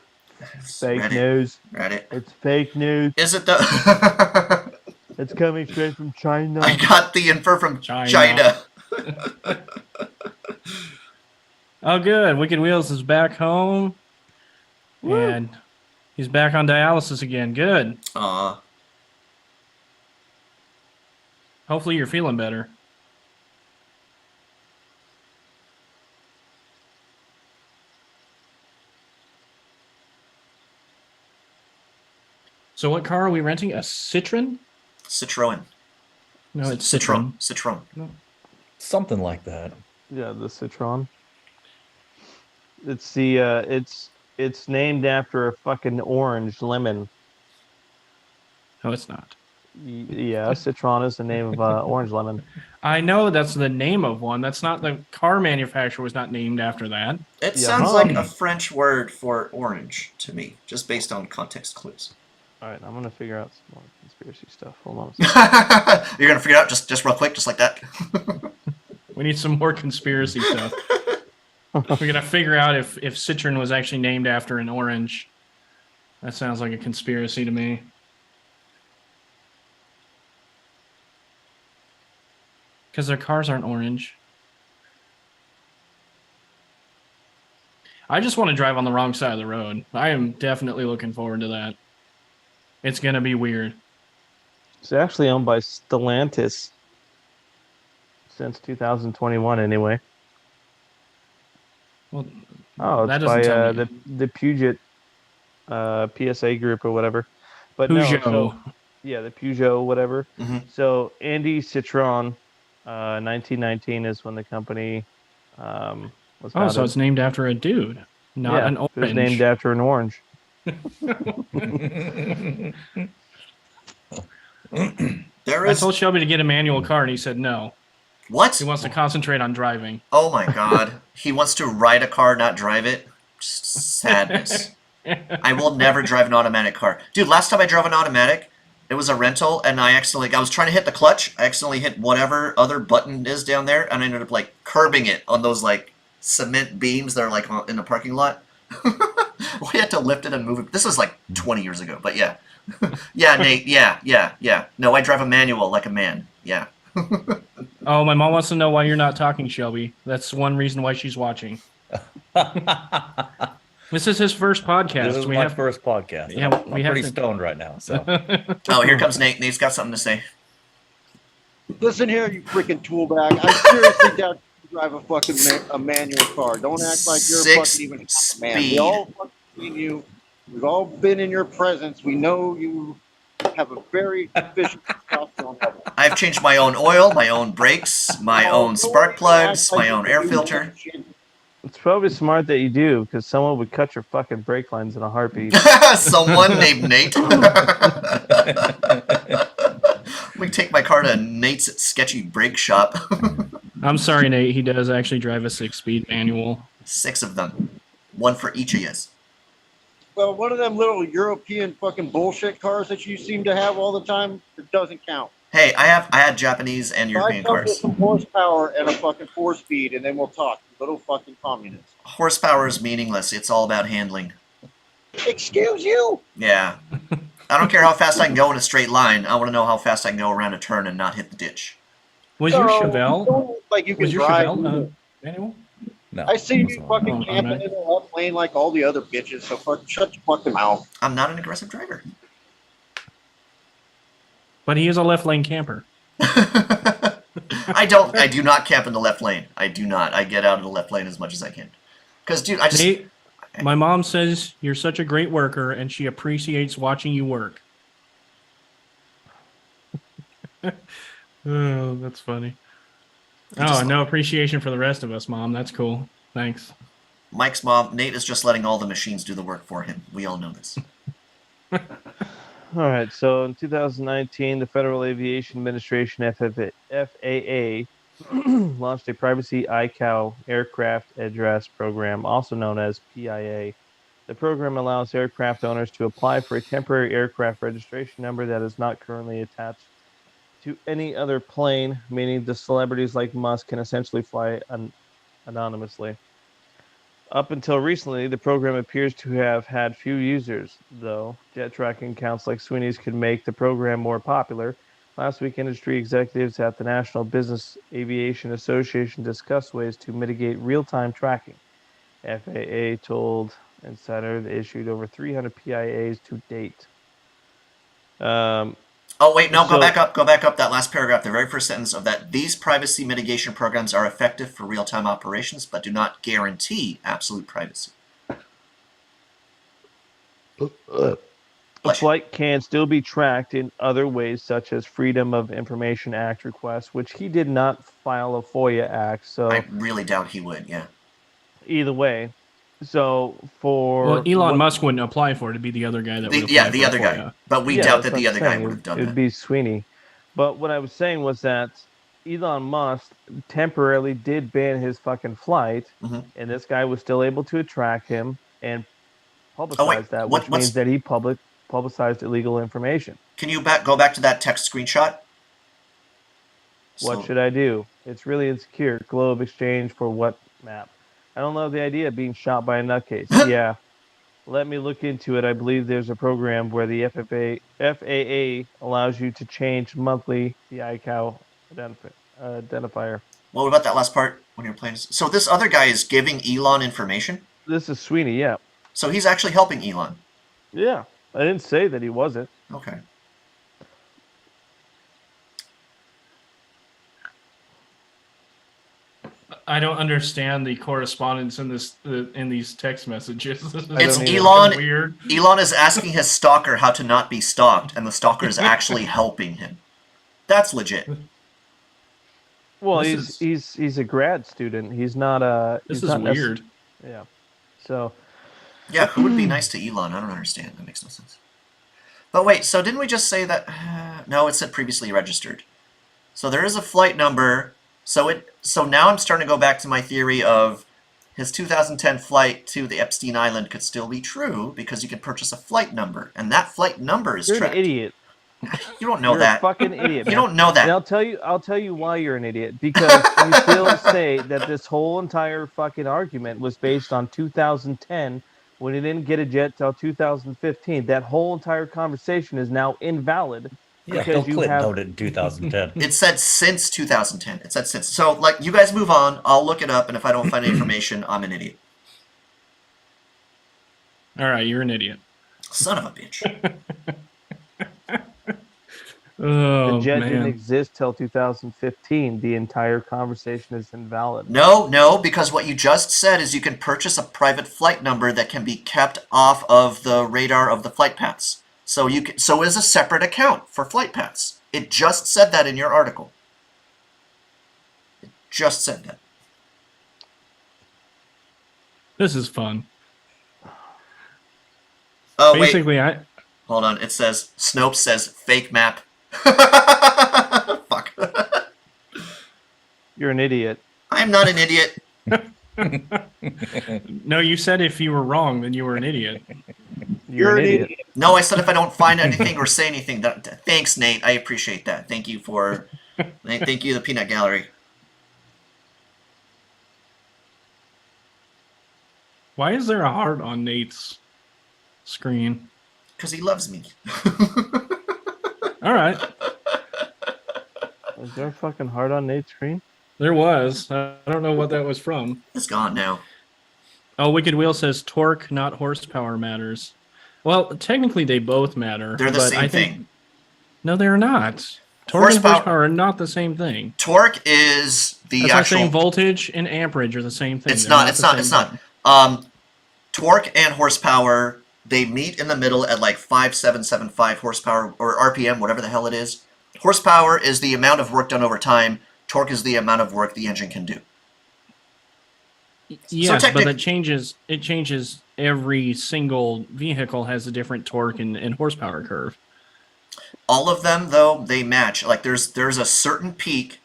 Fake Reddit. news. Reddit. It's fake news. Is it the... It's coming straight from China. I got the info from China. China. Oh, good. Wicked Wheels is back home. Woo. And he's back on dialysis again. Good. Aw. Hopefully you're feeling better. So what car are we renting? A Citroen? Citroen. No, it's Citroen. Citroen. Something like that. Yeah, the Citron. It's the it's named after a fucking orange lemon. No, it's not. Yeah, Citron is the name of orange lemon. I know that's the name of one. That's not the car manufacturer was not named after that. It Yeah. sounds like a French word for orange to me, just based on context clues. All right, I'm gonna figure out some more conspiracy stuff. Hold on a second. You're gonna figure it out just real quick, just like that. We need some more conspiracy stuff. We're gonna figure out if Citroen was actually named after an orange. That sounds like a conspiracy to me. Because their cars aren't orange. I just want to drive on the wrong side of the road. I am definitely looking forward to that. It's gonna be weird. It's actually owned by Stellantis since 2021, anyway. Well, Oh, that it's doesn't by tell me. the Puget PSA group or whatever. But no, Peugeot. so, yeah, the Peugeot, whatever. Mhm. So Andy Citron, 1919 is when the company was Oh, founded. so it's named after a dude, not yeah, an it orange. was named after an orange. There I is told Shelby to get a manual car, and he said no. what? He wants to concentrate on driving. Oh my god. He wants to ride a car, not drive it. Just sadness. I will never drive an automatic car. Dude, last time I drove an automatic, it was a rental, and I was trying to hit the clutch. I accidentally hit whatever other button is down there, and I ended up, like, curbing it on those, like, cement beams that are, like, in the parking lot. We had to lift it and move it. This is, like, 20 years ago, but yeah. Yeah, Nate, yeah. No, I drive a manual like a man. Yeah. Oh, my mom wants to know why you're not talking, Shelby. That's one reason why she's watching. This is his first podcast. This is we my have first podcast. Yeah, I'm we have pretty to- stoned right now. So Oh, here comes Nate. Nate's got something to say. Listen here, you freaking tool bag. I seriously doubt you drive a fucking a manual car. Don't act like you're Six fucking even half a man. speed. We all fucking seen you We've all been in your presence. We know you have a very efficient testosterone level. I've changed my own oil, my own brakes, my own spark plugs, my own air filter. It's probably smart that you do, because someone would cut your fucking brake lines in a heartbeat. Someone named Nate. We take my car to Nate's sketchy brake shop. I'm sorry, Nate. He does actually drive a 6-speed manual. 6 of them. 1 for each of yous. Well, one of them little European fucking bullshit cars that you seem to have all the time, it doesn't count. Hey, I had Japanese and European Try cars. some horsepower and a fucking 4-speed, and then we'll talk. You little fucking communists. Horsepower is meaningless. It's all about handling. Excuse you? Yeah. I don't care how fast I can go in a straight line. I want to know how fast I can go around a turn and not hit the ditch. Was your Chevelle? Don't look like you can Was your drive. Chevelle manual? No. I see you that's all. fucking camping in the left lane like all the other bitches, so fucking shut your fucking mouth. I'm not an aggressive driver. But he is a left lane camper. I do not camp in the left lane. I do not. I get out of the left lane as much as I can. Because, dude, I just... Nate, my mom says you're such a great worker, and she appreciates watching you work. Oh, that's funny. Oh, no appreciation for the rest of us, Mom. That's cool. Thanks. Mike's mom, Nate is just letting all the machines do the work for him. We all know this. All right, so in 2019, the Federal Aviation Administration, FAA, launched a privacy ICAO aircraft address program, also known as PIA. The program allows aircraft owners to apply for a temporary aircraft registration number that is not currently attached to any other plane, meaning the celebrities like Musk can essentially fly anonymously. Up until recently, the program appears to have had few users, though. Jet tracking accounts like Sweeney's could make the program more popular. Last week, industry executives at the National Business Aviation Association discussed ways to mitigate real-time tracking. FAA told Insider they issued over 300 PIAs to date. Oh, wait, no, go back up that last paragraph, the very first sentence of that. These privacy mitigation programs are effective for real-time operations, but do not guarantee absolute privacy. A flight can still be tracked in other ways, such as Freedom of Information Act requests, which he did not file a FOIA act. So I really doubt he would, yeah. Either way. So Well, Elon Musk wouldn't apply for it. It'd be the other guy that would apply the other for guy. But we doubt that the other guy saying. would have done It'd that. be Sweeney. But what I was saying was that Elon Musk temporarily did ban his fucking flight, and this guy was still able to track him and publicize that, which means that he publicized illegal information. Can you go back to that text screenshot? What should I do? It's really insecure. Globe exchange for what map? I don't love the idea of being shot by a nutcase. Yeah. Let me look into it. I believe there's a program where the FAA allows you to change monthly the ICAO identifier. What about that last part when you're playing? So this other guy is giving Elon information? This is Sweeney, yeah. So he's actually helping Elon? Yeah. I didn't say that he wasn't. Okay. I don't understand the correspondence in these text messages. It's Elon. Weird. Elon is asking his stalker how to not be stalked, and the stalker is actually helping him. That's legit. Well, he's a grad student. He's not a. This is weird. Yeah. So. Yeah, who would be nice to Elon? I don't understand. That makes no sense. But wait, so didn't we just say that? No, it said previously registered. So there is a flight number. So now I'm starting to go back to my theory of his 2010 flight to the Epstein Island could still be true because you can purchase a flight number, and that flight number is tracked. You're an idiot. You don't know you're that. A fucking idiot. Man. You don't know that. And I'll tell you why you're an idiot, because you still say that this whole entire fucking argument was based on 2010 when he didn't get a jet till 2015. That whole entire conversation is now invalid. Yeah, Bill Clinton noted in 2010. It said since 2010. It said since. So, like, you guys move on. I'll look it up, and if I don't find any information, I'm an idiot. All right, you're an idiot. Son of a bitch. Oh, The jet didn't man. exist till 2015. The entire conversation is invalid. No, because what you just said is you can purchase a private flight number that can be kept off of the radar of the flight paths. So so is a separate account for flight paths. It just said that in your article. It just said that. This is fun. Oh, wait. Basically, Hold on. It says, Snopes says fake map. Fuck. You're an idiot. I'm not an idiot. No, you said if you were wrong, then you were an idiot. You're an idiot. No, I said if I don't find anything or say anything. Thanks, Nate. I appreciate that. Thank you thank you, the Peanut Gallery. Why is there a heart on Nate's screen? Because he loves me. All right. Is there a fucking heart on Nate's screen? There was. I don't know what that was from. It's gone now. Oh, Wicked Wheel says torque, not horsepower, matters. Well, technically they both matter. They're the but same I think, thing. No, they're not. Torque and horsepower are not the same thing. Torque is the That's actual... like saying voltage and amperage are the same thing. It's They're not. the same thing. Torque and horsepower, they meet in the middle at like 5775 horsepower or RPM, whatever the hell it is. Horsepower is the amount of work done over time. Torque is the amount of work the engine can do. Yes, but it changes every single vehicle has a different torque and horsepower curve. All of them, though, they match. Like there's a certain peak.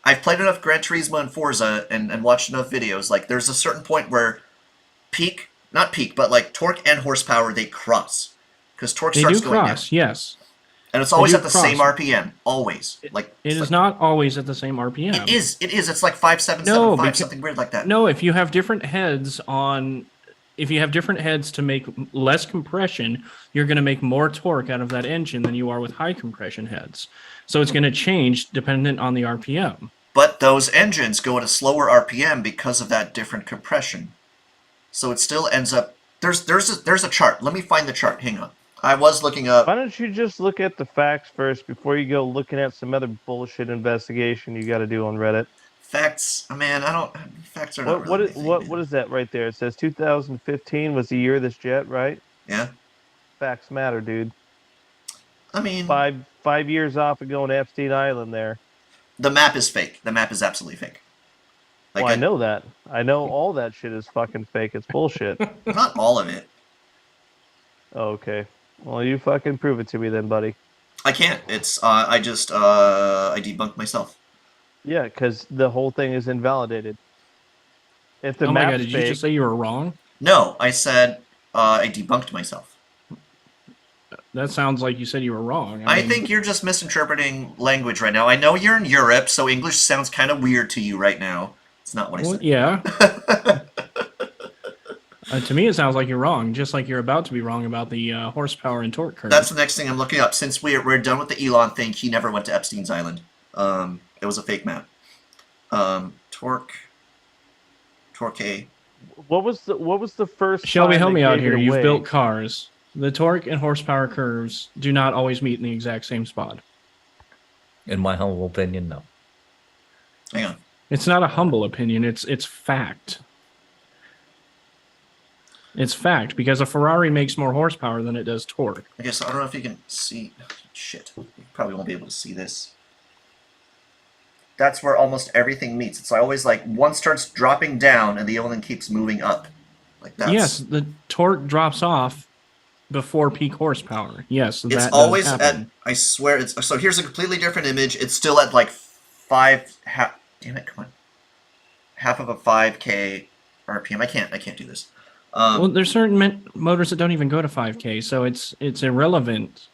I've played enough Gran Turismo and Forza and watched enough videos. Like there's a certain point where not peak, but like torque and horsepower, they cross. Because torque starts going down. Yes. And it's always at the same RPM. Always. It is not always at the same RPM. It is. It's like 5775, something weird like that. No, if you have different heads to make less compression, you're going to make more torque out of that engine than you are with high compression heads. So it's going to change dependent on the RPM. But those engines go at a slower RPM because of that different compression. So it still ends up... There's a chart. Let me find the chart. Hang on. I was looking up... Why don't you just look at the facts first before you go looking at some other bullshit investigation you got to do on Reddit? Facts, man, facts are not really what is that right there? It says 2015 was the year of this jet, right? Yeah. Facts matter, dude. I mean... 5 years off of going to Epstein Island there. The map is fake. The map is absolutely fake. Like I know that. I know all that shit is fucking fake. It's bullshit. Not all of it. Oh, okay. Well, you fucking prove it to me then, buddy. I can't. It's, I debunked myself. Yeah, because the whole thing is invalidated. If the oh my map's god, did you fake, just say you were wrong? No, I said I debunked myself. That sounds like you said you were wrong. I think you're just misinterpreting language right now. I know you're in Europe, so English sounds kind of weird to you right now. It's not what I said. Yeah. To me, it sounds like you're wrong, just like you're about to be wrong about the horsepower and torque curve. That's the next thing I'm looking up. Since we're done with the Elon thing, he never went to Epstein's Island. It was a fake map. Torque. What was the first? Shelby, help me out here. You've away? built cars. The torque and horsepower curves do not always meet in the exact same spot. In my humble opinion, no. Hang on. It's not a humble opinion. It's fact. It's fact because a Ferrari makes more horsepower than it does torque. I guess I don't know if you can see. Shit, you probably won't be able to see this. That's where almost everything meets. It's always like one starts dropping down and the other one keeps moving up. Like that. Yes, the torque drops off before peak horsepower. Yes, it's that always does happen. at. I swear it's so. Here's a completely different image. It's still at like damn it! Come on. Half of a 5K RPM. I can't do this. Well, there's certain motors that don't even go to 5K, so it's irrelevant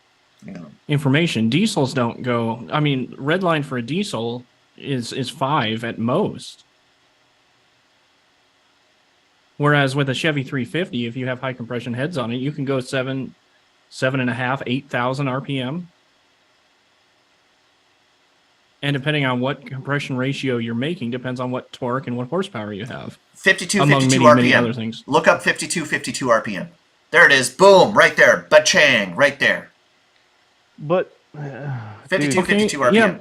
information. Diesels don't go. I mean, red line for a diesel is 5 at most. Whereas with a Chevy 350, if you have high compression heads on it, you can go 7.5, 8,000 RPM. And depending on what compression ratio you're making, depends on what torque and what horsepower you have. 52 among 52 many, RPM. many other things. Look up 52 RPM. There it is. Boom, right there. Ba-chang, right there. But 52, Dude, 52 RPM. Yeah,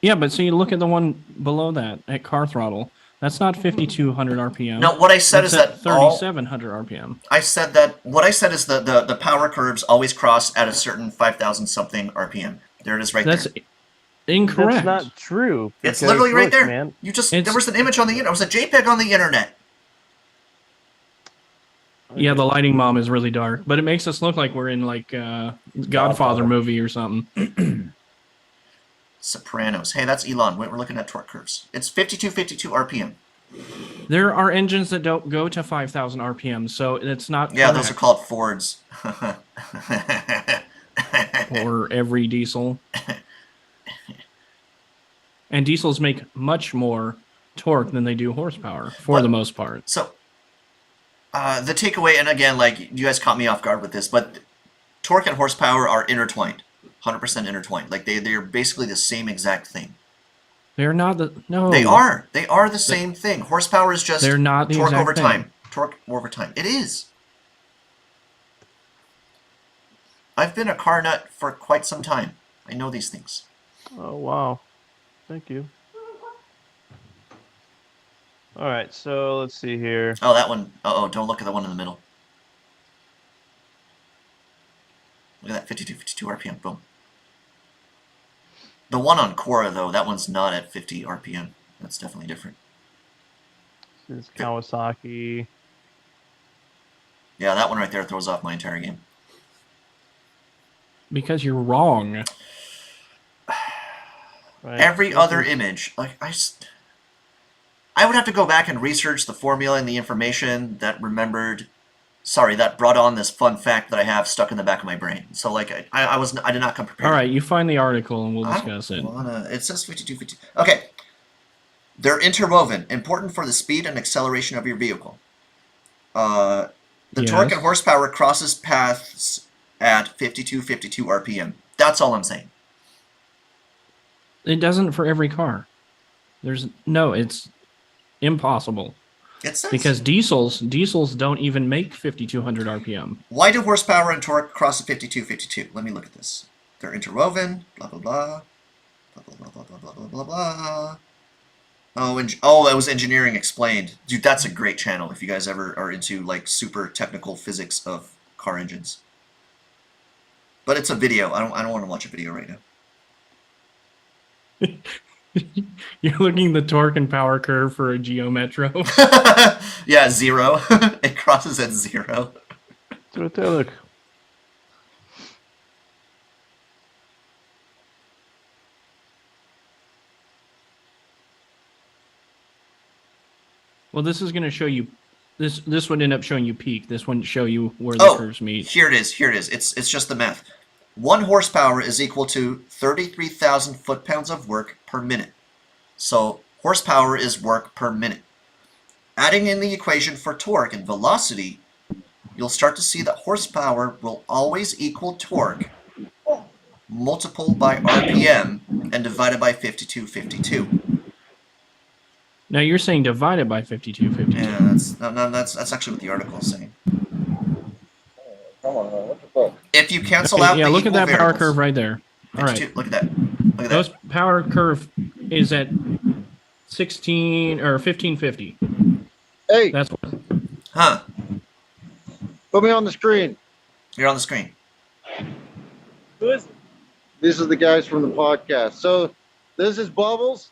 yeah, but so you look at the one below that at Car Throttle. That's not 5,200 RPM. No, what I said is That's that at all 3,700 RPM. I said that what I said is the power curves always cross at a certain 5,000 something RPM. There it is, right That's there. incorrect. That's not true. It's because literally right look, there. man. You just It's- there was an image on the internet. It was a JPEG on the internet. Yeah, the lighting mom is really dark, but it makes us look like we're in like Godfather movie or something. Sopranos. Hey, that's Elon. We're looking at torque curves. It's 52, 52 RPM. There are engines that don't go to 5,000 RPM, so it's not. Yeah, those are correct called Fords. for every diesel. And diesels make much more torque than they do horsepower for the most part. So, the takeaway, and again, like, you guys caught me off guard with this, but torque and horsepower are intertwined. 100% intertwined. Like, they're basically the same exact thing. They're not the no. They are. They are the same thing. Horsepower is just They're not the torque exact over thing. time. Torque over time. It is. I've been a car nut for quite some time. I know these things. Oh wow, thank you. All right, so let's see here. Oh, that one. Uh-oh, don't look at the one in the middle. Look at that, 52, 52 RPM. Boom. The one on Quora, though, that one's not at 50 RPM. That's definitely different. This is Kawasaki. Yeah, that one right there throws off my entire game. Because you're wrong. Right. Every this other is- image, like, I would have to go back and research the formula and the information that that brought on this fun fact that I have stuck in the back of my brain. So, like, I did not come prepared. All right, you find the article and we'll I don't discuss it. It says 52, 52. Okay. They're interwoven, important for the speed and acceleration of your vehicle. The torque Yes. and horsepower crosses paths at 52, 52 RPM. That's all I'm saying. It doesn't for every car. It's impossible. It says. Because diesels don't even make 5,200 RPM. Why do horsepower and torque cross at 52, 52? Let me look at this. They're interwoven, blah, blah, blah. Blah, blah, blah, blah, blah, blah, blah, blah. Oh, that was Engineering Explained. Dude, that's a great channel if you guys ever are into, like, super technical physics of car engines. But it's a video. I don't want to watch a video right now. You're looking the torque and power curve for a Geo Metro. Yeah, 0. It crosses at 0. That's what they look. Well, this is going to show you. This would end up showing you peak. This wouldn't show you where the curves meet. Here it is. Here it is. It's just the math. 1 horsepower is equal to 33,000 foot-pounds of work per minute. So horsepower is work per minute. Adding in the equation for torque and velocity, you'll start to see that horsepower will always equal torque multiplied by RPM and divided by 5252. Now you're saying divided by 52. Yeah, that's actually what the article is saying. Come on, what the fuck? If you cancel Okay, out yeah, the look at equal that power variables- curve right there. All right, 52 look at that. Look at those that. power curve is at 16 or 1550. Hey, That's what. Huh? put me on the screen. You're on the screen. Who is it? These are the guys from the podcast. So this is Bubbles.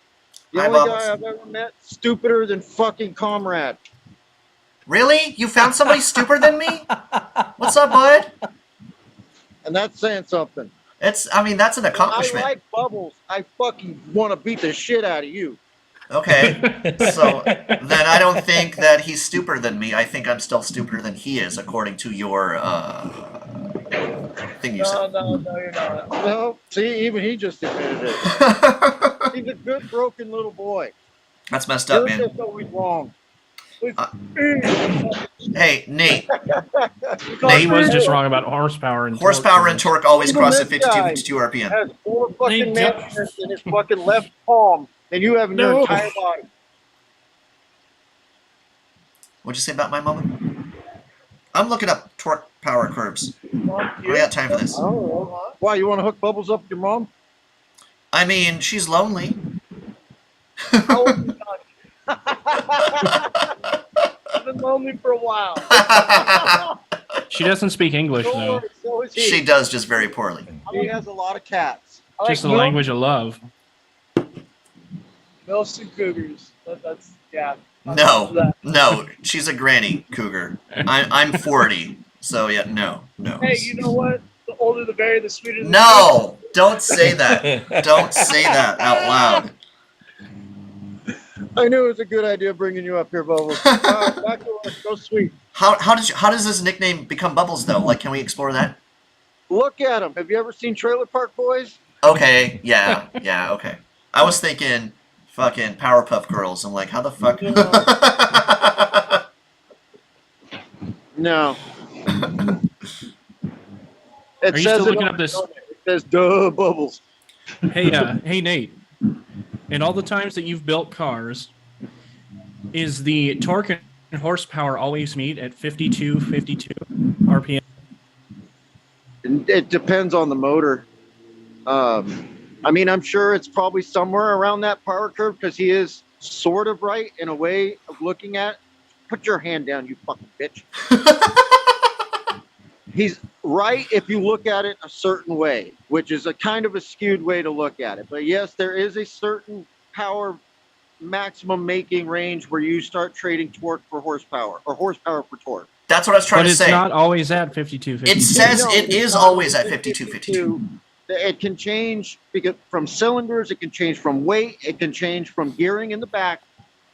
The Hi, only Bubbles. guy I've ever met stupider than fucking Comrade. Really? You found somebody stupider than me? What's up, bud? And that's saying something. That's an accomplishment. I like Bubbles. I fucking want to beat the shit out of you. Okay. So then I don't think that he's stupider than me. I think I'm still stupider than he is, according to your thing you said. No, you're not. No, see, even he just admitted it. He's a good, broken little boy. That's messed up, You're man. just always wrong. Hey, Nate. He was just wrong about horsepower and Horsepower and torque always Even cross this at 52, guy 52 RPM. has 4 fucking They mentions in his fucking left palm than you have in your No. entire body. What'd you say about my moment? I'm looking up torque power curves. I got time for this. I don't know. Why, you want to hook Bubbles up with your mom? I mean, she's lonely. How old is your son? I've been lonely for a while. She doesn't speak English Don't though. worry, so is he. She does, just very poorly. He has a lot of cats. I like Just the language of love. Milfs and cougars. That's yeah. No, no, she's a granny cougar. I'm 40, so yeah, no. Hey, you know what? The older the berry, the sweeter the No, don't say that. Don't say that out loud. I knew it was a good idea bringing you up here, Bubbles. All right, back to work. Go sweet. How does this nickname become Bubbles though? Like, can we explore that? Look at him. Have you ever seen Trailer Park Boys? Okay, yeah, okay. I was thinking fucking Powerpuff Girls. I'm like, how the fuck? No. Are you still looking up this? It says, duh, Bubbles. Hey Nate. In all the times that you've built cars, is the torque and horsepower always meet at 52 RPM? It depends on the motor. I mean, I'm sure it's probably somewhere around that power curve because he is sort of right in a way of looking at. Put your hand down, you fucking bitch. He's right if you look at it a certain way, which is a kind of a skewed way to look at it. But yes, there is a certain power maximum making range where you start trading torque for horsepower or horsepower for torque. That's what I was trying But to it's say. not always at 52. It says it is always at 52. It can change from cylinders, it can change from weight, it can change from gearing in the back,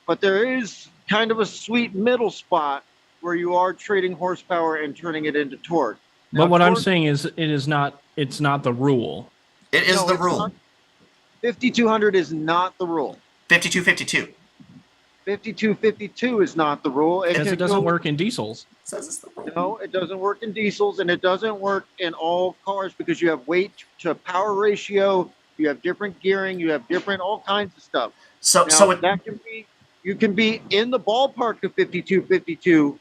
but there is kind of a sweet middle spot where you are trading horsepower and turning it into torque. But what I'm saying is it's not the rule. It is the it's rule. not. 5200 is not the rule. 52. 5252 is not the rule. Because it doesn't work in diesels. It says it's the rule. No, it doesn't work in diesels, and it doesn't work in all cars because you have weight to power ratio, you have different gearing, you have different all kinds of stuff. So Now, it, you can be in the ballpark of 5252,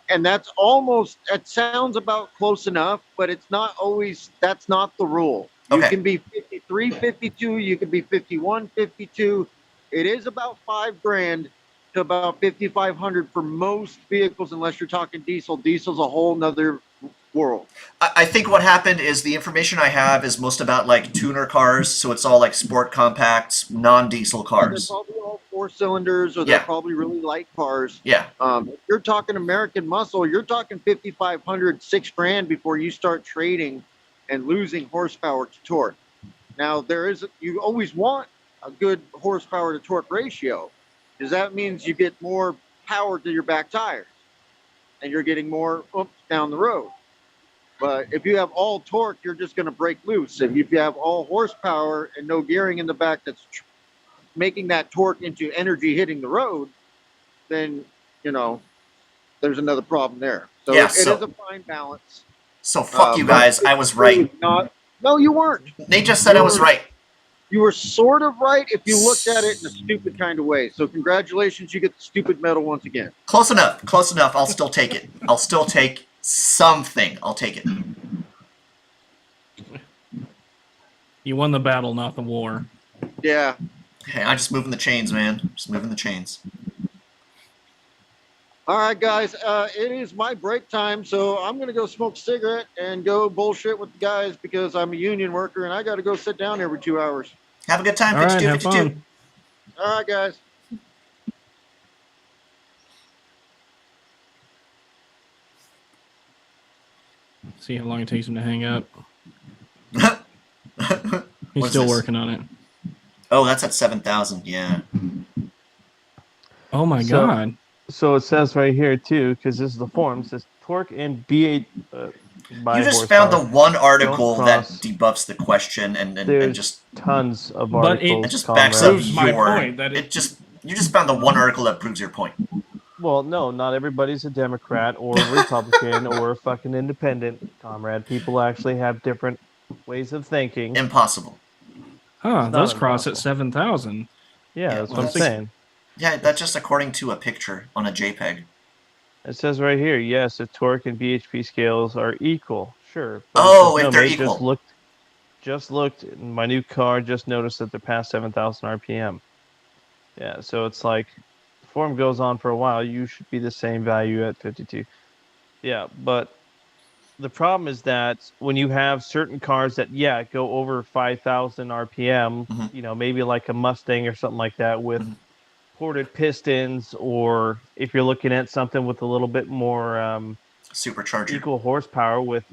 and that sounds about close enough, but it's not always. That's not the rule. You Okay. can be 5352, you can be 5152. It is about $5,000 to about 5,500 for most vehicles, unless you're talking diesel. Diesel's a whole nother world. I think what happened is the information I have is most about like tuner cars, so it's all like sport compacts, non-diesel They're cars. probably all 4 cylinders, or they're Yeah. probably really light cars. Yeah. If you're talking American muscle, you're talking 5,500, $6,000 before you start trading and losing horsepower to torque. Now, you always want a good horsepower to torque ratio, because that means you get more power to your back tires and you're getting more oomph down the road. But if you have all torque, you're just going to break loose. If you have all horsepower and no gearing in the back that's making that torque into energy hitting the road, then, there's another problem there. So Yeah, it is a fine balance. So fuck you guys. I was right. No, you weren't. Nate just said I was right. You were sort of right if you looked at it in a stupid kind of way. So congratulations, you get the stupid medal once again. Close enough. Close enough. I'll still take it. I'll still take something. I'll take it. You won the battle, not the war. Yeah. Hey, I'm just moving the chains, man. Just moving the chains. All right, guys. It is my break time, so I'm going to go smoke a cigarette and go bullshit with the guys because I'm a union worker and I got to go sit down every 2 hours. Have a good time. All right, 52, have 52. fun. All right, guys. See how long it takes him to hang up. He's What's still this? working on it. Oh, that's at 7,000. Yeah. Oh my So- god. So it says right here too, because this is the form. It says torque and B8 by You just found the horsepower. one article Don't that cross. debuffs the question and There's just tons of But articles. it just comrade. backs up Proves my your point that you just found the one article that proves your point. Well, no, not everybody's a Democrat or a Republican or a fucking independent, comrade. People actually have different ways of thinking. Impossible. Huh, It's those not cross at impossible. 7,000. Yeah, that's well, what I'm that's- saying. Yeah, that's just according to a picture on a JPEG. It says right here, yes, the torque and BHP scales are equal. Sure. Oh, it says if they're Mate equal. Just looked just looked. My new car just noticed that they're past 7,000 RPM. Yeah, so it's like, the form goes on for a while. You should be the same value at 52. Yeah, but the problem is that when you have certain cars that, yeah, go over 5,000 RPM, Mhm. maybe like a Mustang or something like that with Mhm. ported pistons, or if you're looking at something with a little bit more Supercharger. equal horsepower with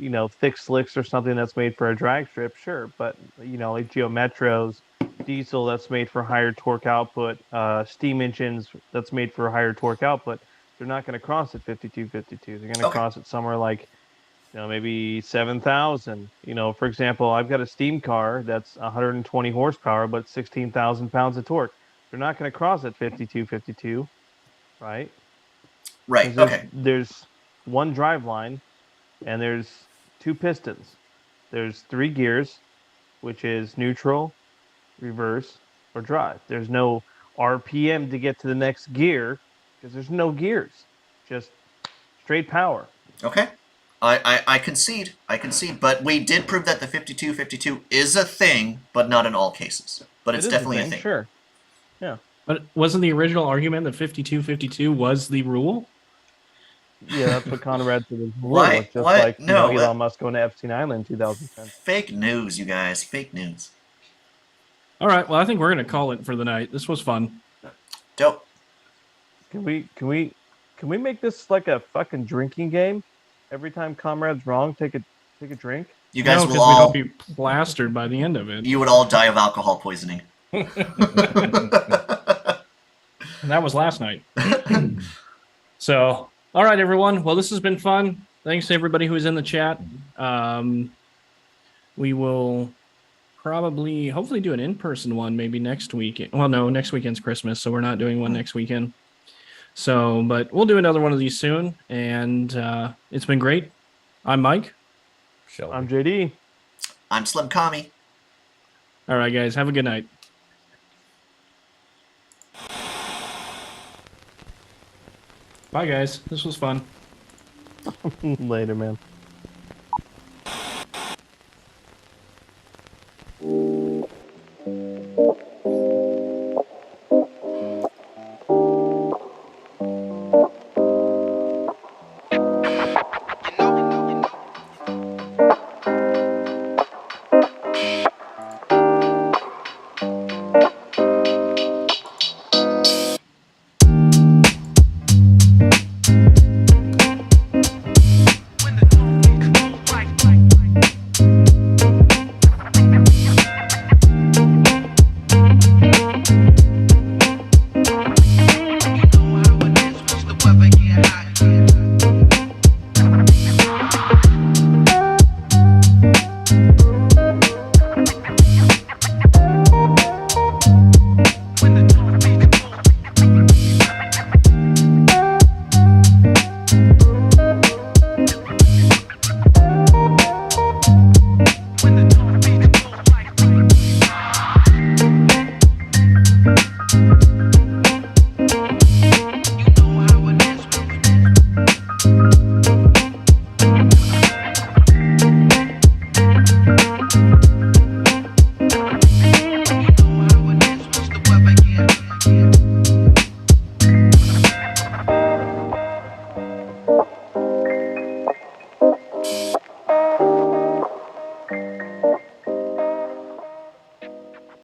thick slicks or something that's made for a drag strip, sure. But like Geo Metros, diesel that's made for higher torque output, steam engines that's made for higher torque output, they're not going to cross at 5252. They're going to Okay. cross at somewhere like maybe 7,000. For example, I've got a steam car that's 120 horsepower but 16,000 pounds of torque. They're not going to cross at 5252, right? Right. Because there's Okay. there's one drive line and there's two pistons. There's three gears, which is neutral, reverse, or drive. There's no RPM to get to the next gear because there's no gears, just straight power. Okay. I concede. I concede. But we did prove that the 5252 is a thing, but not in all cases. But it's It is a definitely thing, a thing. sure. Yeah. But wasn't the original argument that 5252 was the rule? Yeah, that's what Conrad said was the rule. Why? It's just What? like, No. Elon Musk going to Epstein Island in 2010. Fake news, you guys. Fake news. All right. Well, I think we're going to call it for the night. This was fun. Dope. Can we make this like a fucking drinking game? Every time Conrad's wrong, take a drink. You guys No, will because we'd all all. be plastered by the end of it. You would all die of alcohol poisoning. And that was last night. So, all right, everyone. Well, this has been fun. Thanks to everybody who is in the chat. We will probably, hopefully, do an in-person one maybe next week. Well, no, next weekend's Christmas, so we're not doing one next weekend. So, but we'll do another one of these soon. And it's been great. I'm Mike. Shelby. I'm JD. I'm Slim Kami. All right, guys. Have a good night. Bye, guys. This was fun. Later, man.